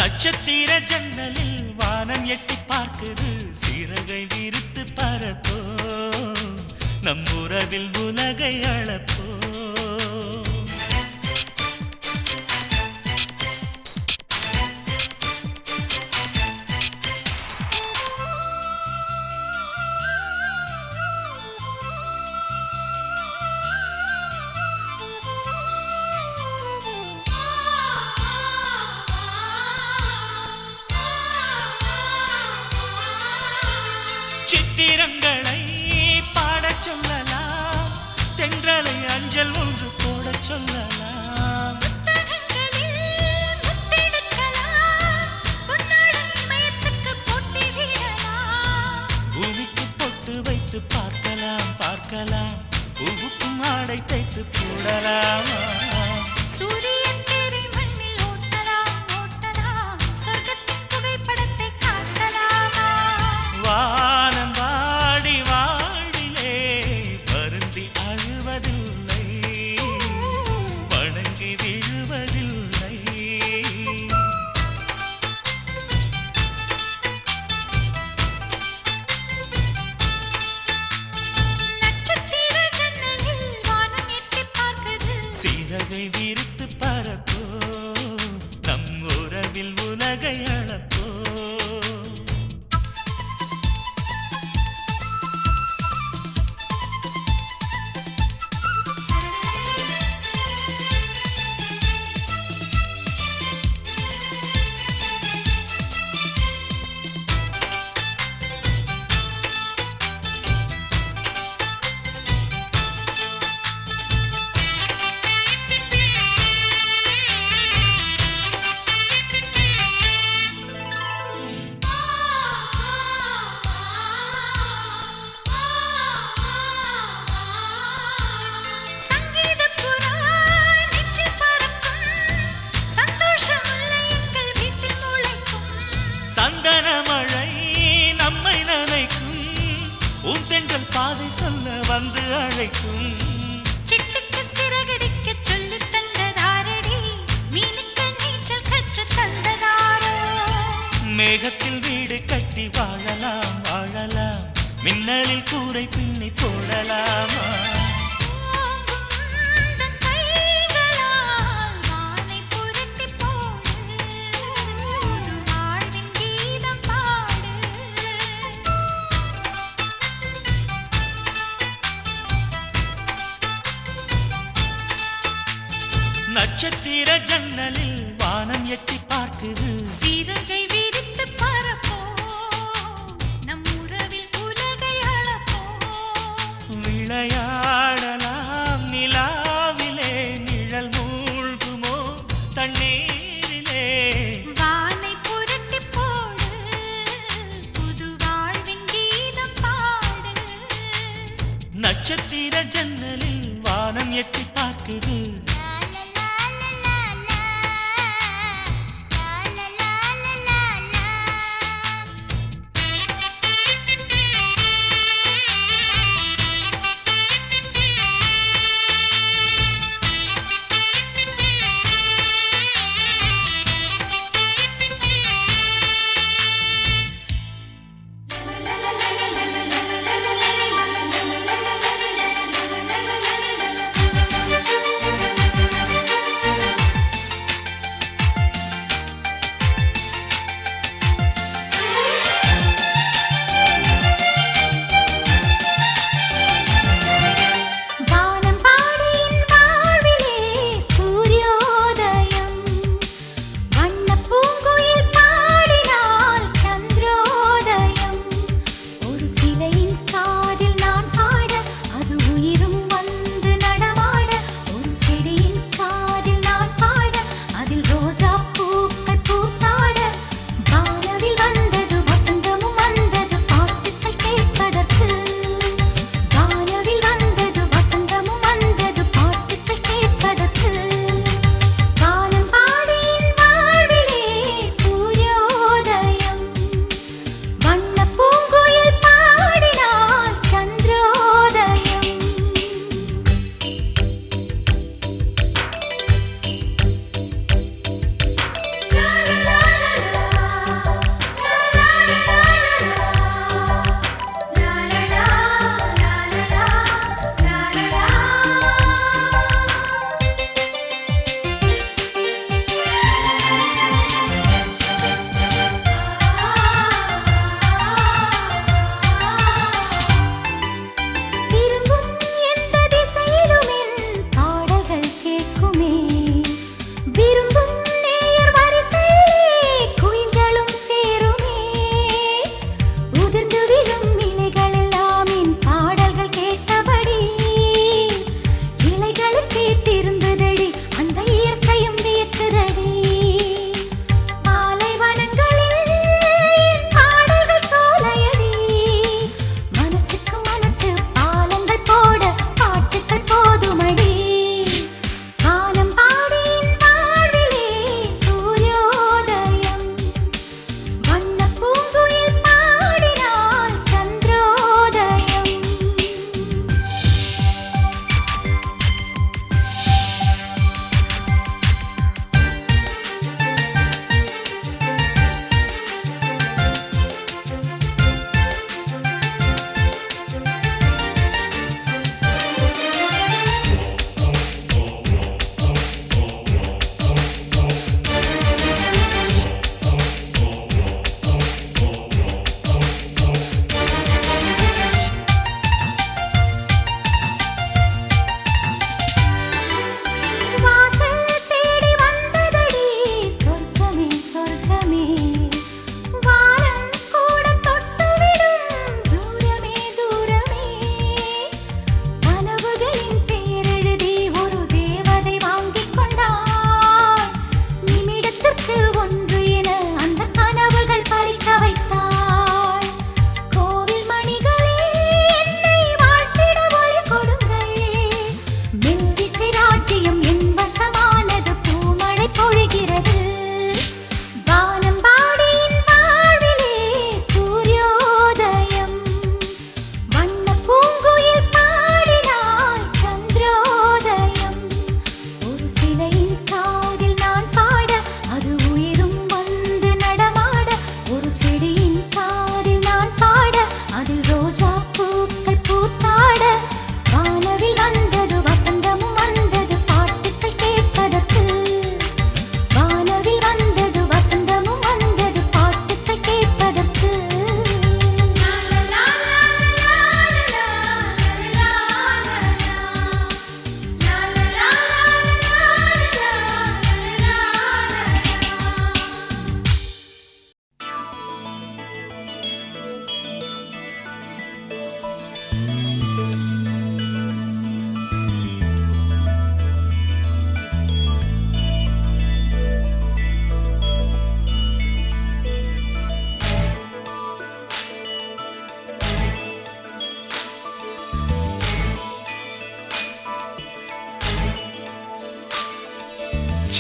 நட்சத்திர ஜன்னலில் வானம் எட்டி பார்க்குது, சிறகை விரித்து பரப்போ, நம் உறவில் உலகை அளப்போ. சித்திரங்களை பாடச் சொல்லலாம், தென்றலை அஞ்சல் ஒன்று போடச் சொல்லலாம். பூமிக்கு பொட்டு வைத்து பார்க்கலாம் பார்க்கலாம், பூவுக்கும் ஆடை தைத்து போடலாமா. சூரியன் தேரை மண்ணில் ஓட்டலாம் ஓட்டலாம், சொர்க்கத்தின் புகைப்படத்தை காட்டலாமா. வானம் வாடி வாழ்விலே வருந்தி அழுவதில்லை, வணங்கி விழுவதில்லை. நட்சத்திர ஜன்னலில் வானம் எட்டி பார்க்குது, சிறகை விரித்து உன் தென்றல் பாதை சொல்ல வந்து அழைக்கும் சிட்டுக்கு சிறகடிக்க சொல்லி தந்ததாரடி மீனுக்கு நீச்சல் கற்று தந்ததாரோ மேகத்தில் வீடு கட்டி வாழலாம் வாழலாம் மின்னலில் கூரை பின்னி போடலாமா தன் கைகளால் வானை புரட்டி போடு புது வாழ்வின் கீதம் பாடு நட்சத்திர ஜன்னலில் வானம் எட்டி பார்க்குது சிறகை விரித்து பரப்போம் நம் உறவில் உலகை அளப்போம் விளையாடலாம் நிலாவிலே நிழல் மூழ்குமோ தண்ணீரிலே வானை புரட்டி போடு புது வாழ்வின் கீதம் பாடு நட்சத்திர ஜன்னலில் வானம் எட்டி பார்க்குது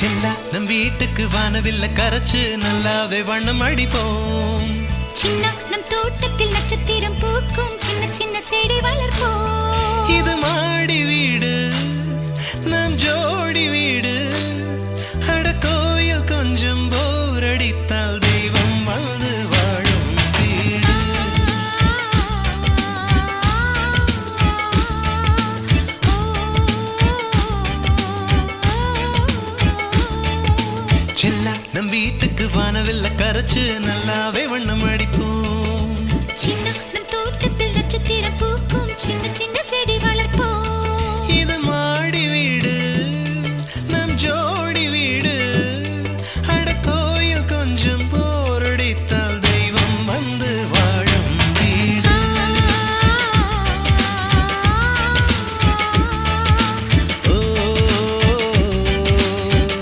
செல்லா நம் வீட்டுக்கு வானவில்ல கரைச்சு நல்லாவே வண்ணம் அடிப்போம். சின்ன நம் தோட்டத்தில் நட்சத்திரம் பூக்கும் சின்ன சின்ன செடி வளர்ப்போம். இது மாடி வீடு நம் ஜோடி வீடு. அட கோயில் கொஞ்சம் போர் அடித்தால் தெய்வம் வந்து வாழும் வீடு. செல்லா நம் வீட்டுக்கு வானவில்ல கரைச்சு நல்லாவே வண்ணம் அடிப்போம். சின்ன நம் தோட்டத்தில் நட்சத்திரம் பூக்கும் சின்ன சின்ன செடி வளர்ப்போம். இது மாடி வீடு நம் ஜோடி வீடு. அட கோயில் கொஞ்சம் போரடித்தால் தெய்வம் வந்து வாழும் வீடு. ஓ,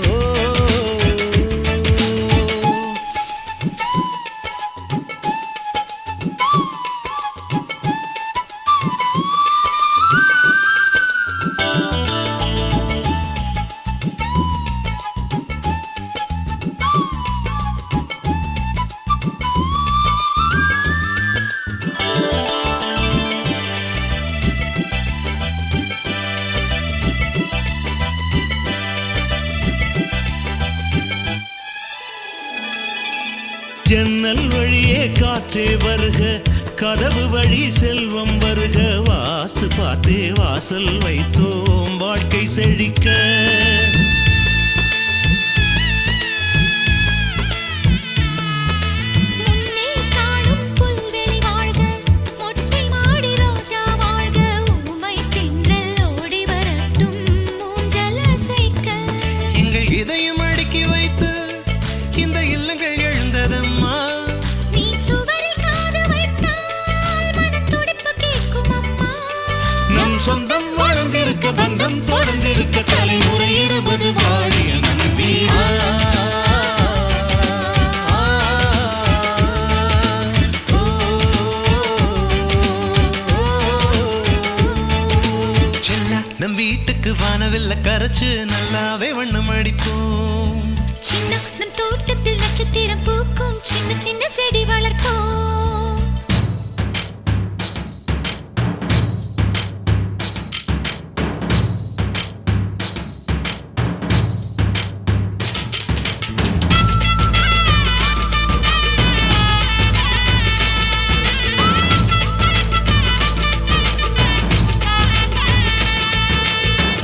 ஓ, ஓ. ஜன்னல் வழியே காற்றே வருக, கதவு வழி செல்வம் வருக. வாஸ்து பார்த்தே வாசல் வைத்தோம் வாழ்க்கை செழிக்க. முன்னே காணும் புல்வெளி வாழ்க, மொட்டை மாடி ரோஜா வாழ்க. ஊமை தென்றல் ஓடி வரட்டும் ஊஞ்சல் அசைக்க. எங்கள் இதயம் அடுக்கி வைத்து இந்த இல்லங்கள் எழுந்ததம்மா. நீ சுவரில் காது வைத்தால் மனத்துடிப்பு கேட்கும் அம்மா. நம் சொந்தம் வளர்ந்திருக்க, பந்தம் தொடர்ந்திருக்க, தலைமுறை 20 வாழிய நம் வீடு. செல்லா நம் வீட்டுக்கு வானவில்ல கரைச்சு நல்லாவே வண்ணம் அடிப்போம். சின்ன நம் தோட்டத்தில் நட்சத்திரம் பூக்கும் சின்ன சின்ன செடி வளர்ப்போம்.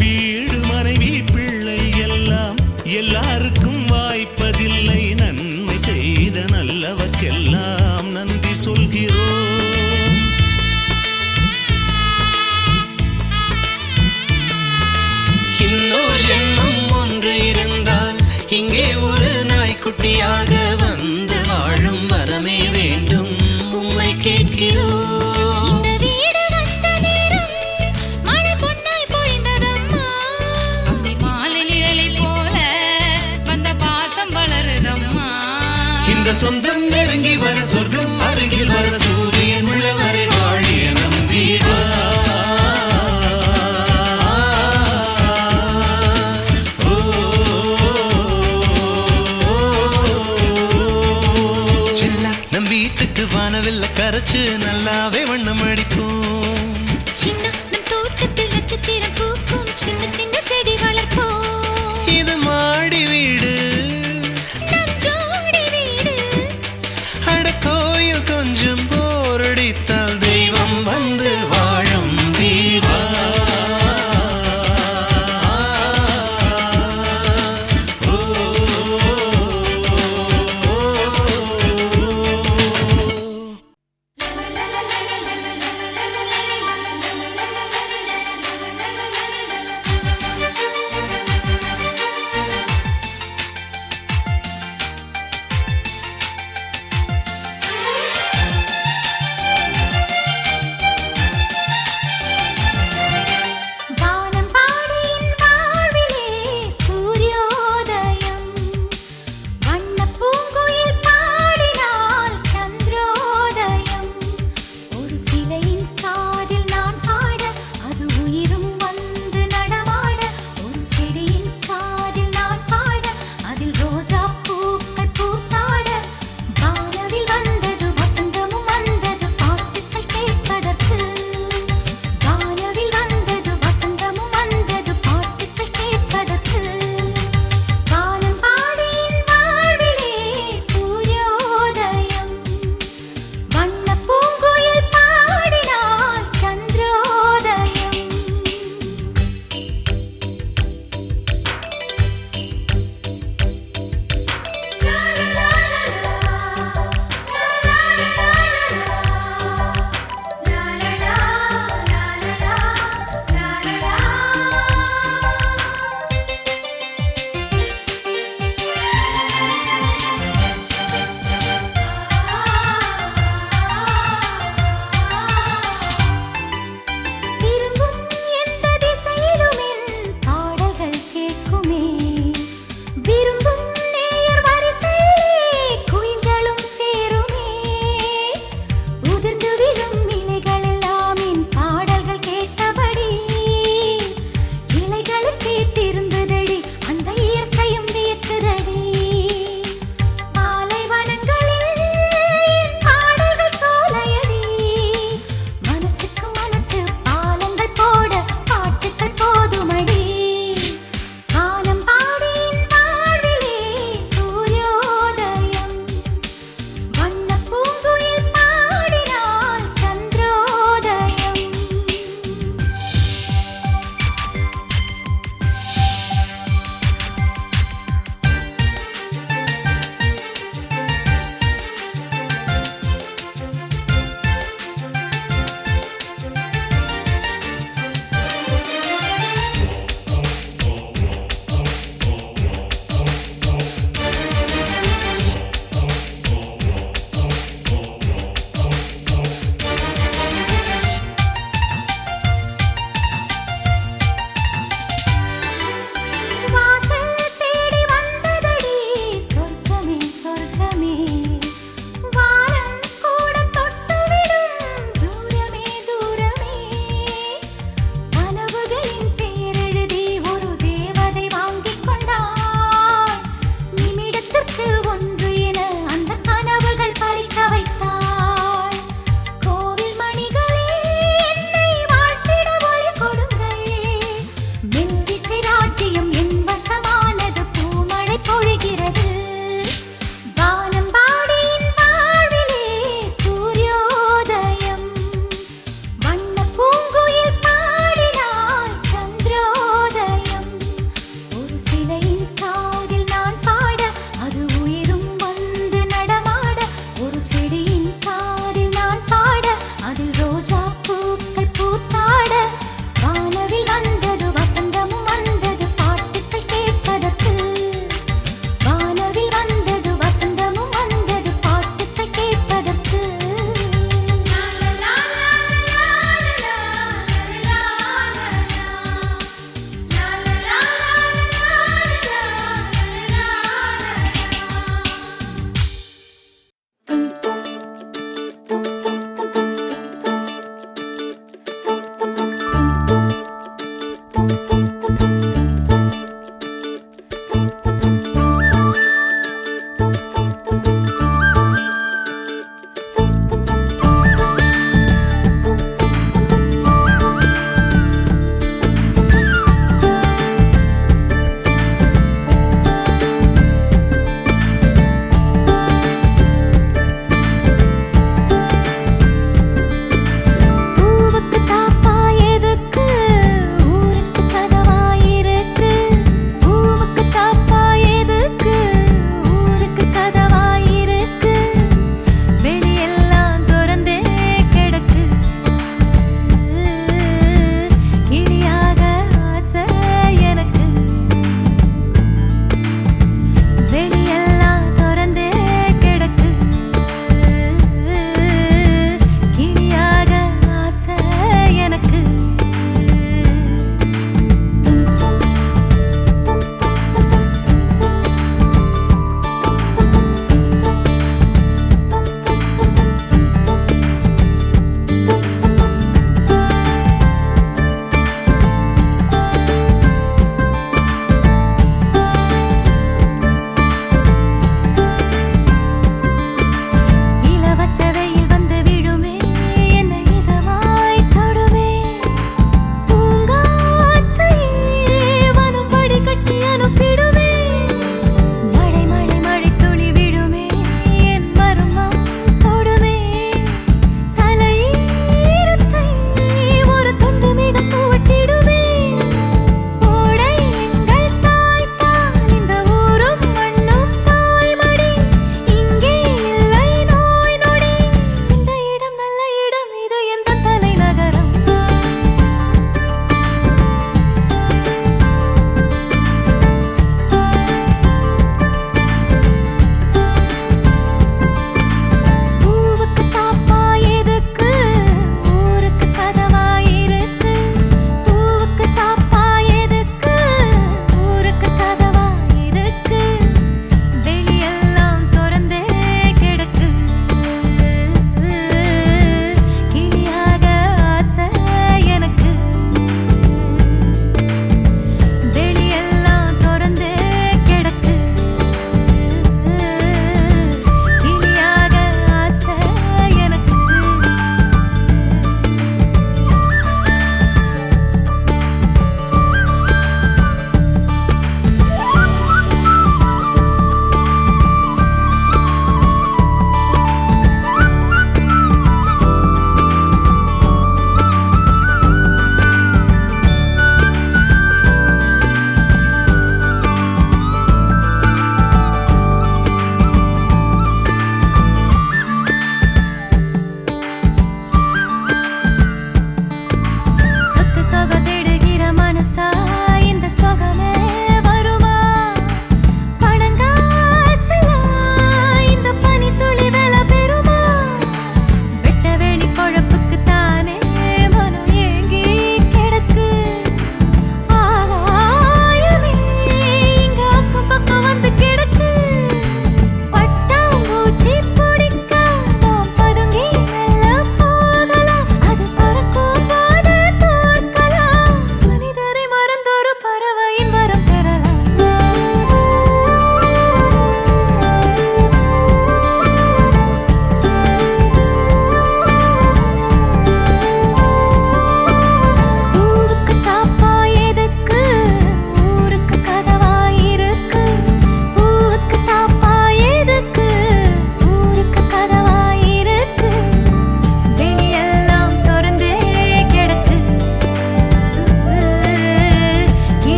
வீடு மனைவி பிள்ளை எல்லாம் எல்லாருக்கும் வாய்ப்பதில்லை. நன்மை செய்த நல்லவர்க்கெல்லாம் நன்றி சொல்கிறோம். இன்னொரு ஜென்மம் ஒன்று இருந்தால் இங்கே ஒரு நாய்க்குட்டியாக வந்து வாழும் வரமே வேண்டும் உம்மை கேட்கிறோம். இந்த வீடு வந்த நேரம் மழை பொன்னாய் பொழிந்ததம்மா. அந்தி மாலை நிழலை போல வந்த பாசம் வளருதம்மா. இந்த சொந்தம் நெருங்கி வர சொர்க்கம் அருகில் வர சூரியன் உள்ளவரை வாழிய நம் வீடு. ஓ, செல்லா நம் வீட்டுக்கு வானவில்ல கரைச்சு நல்லாவே வண்ணம் அடி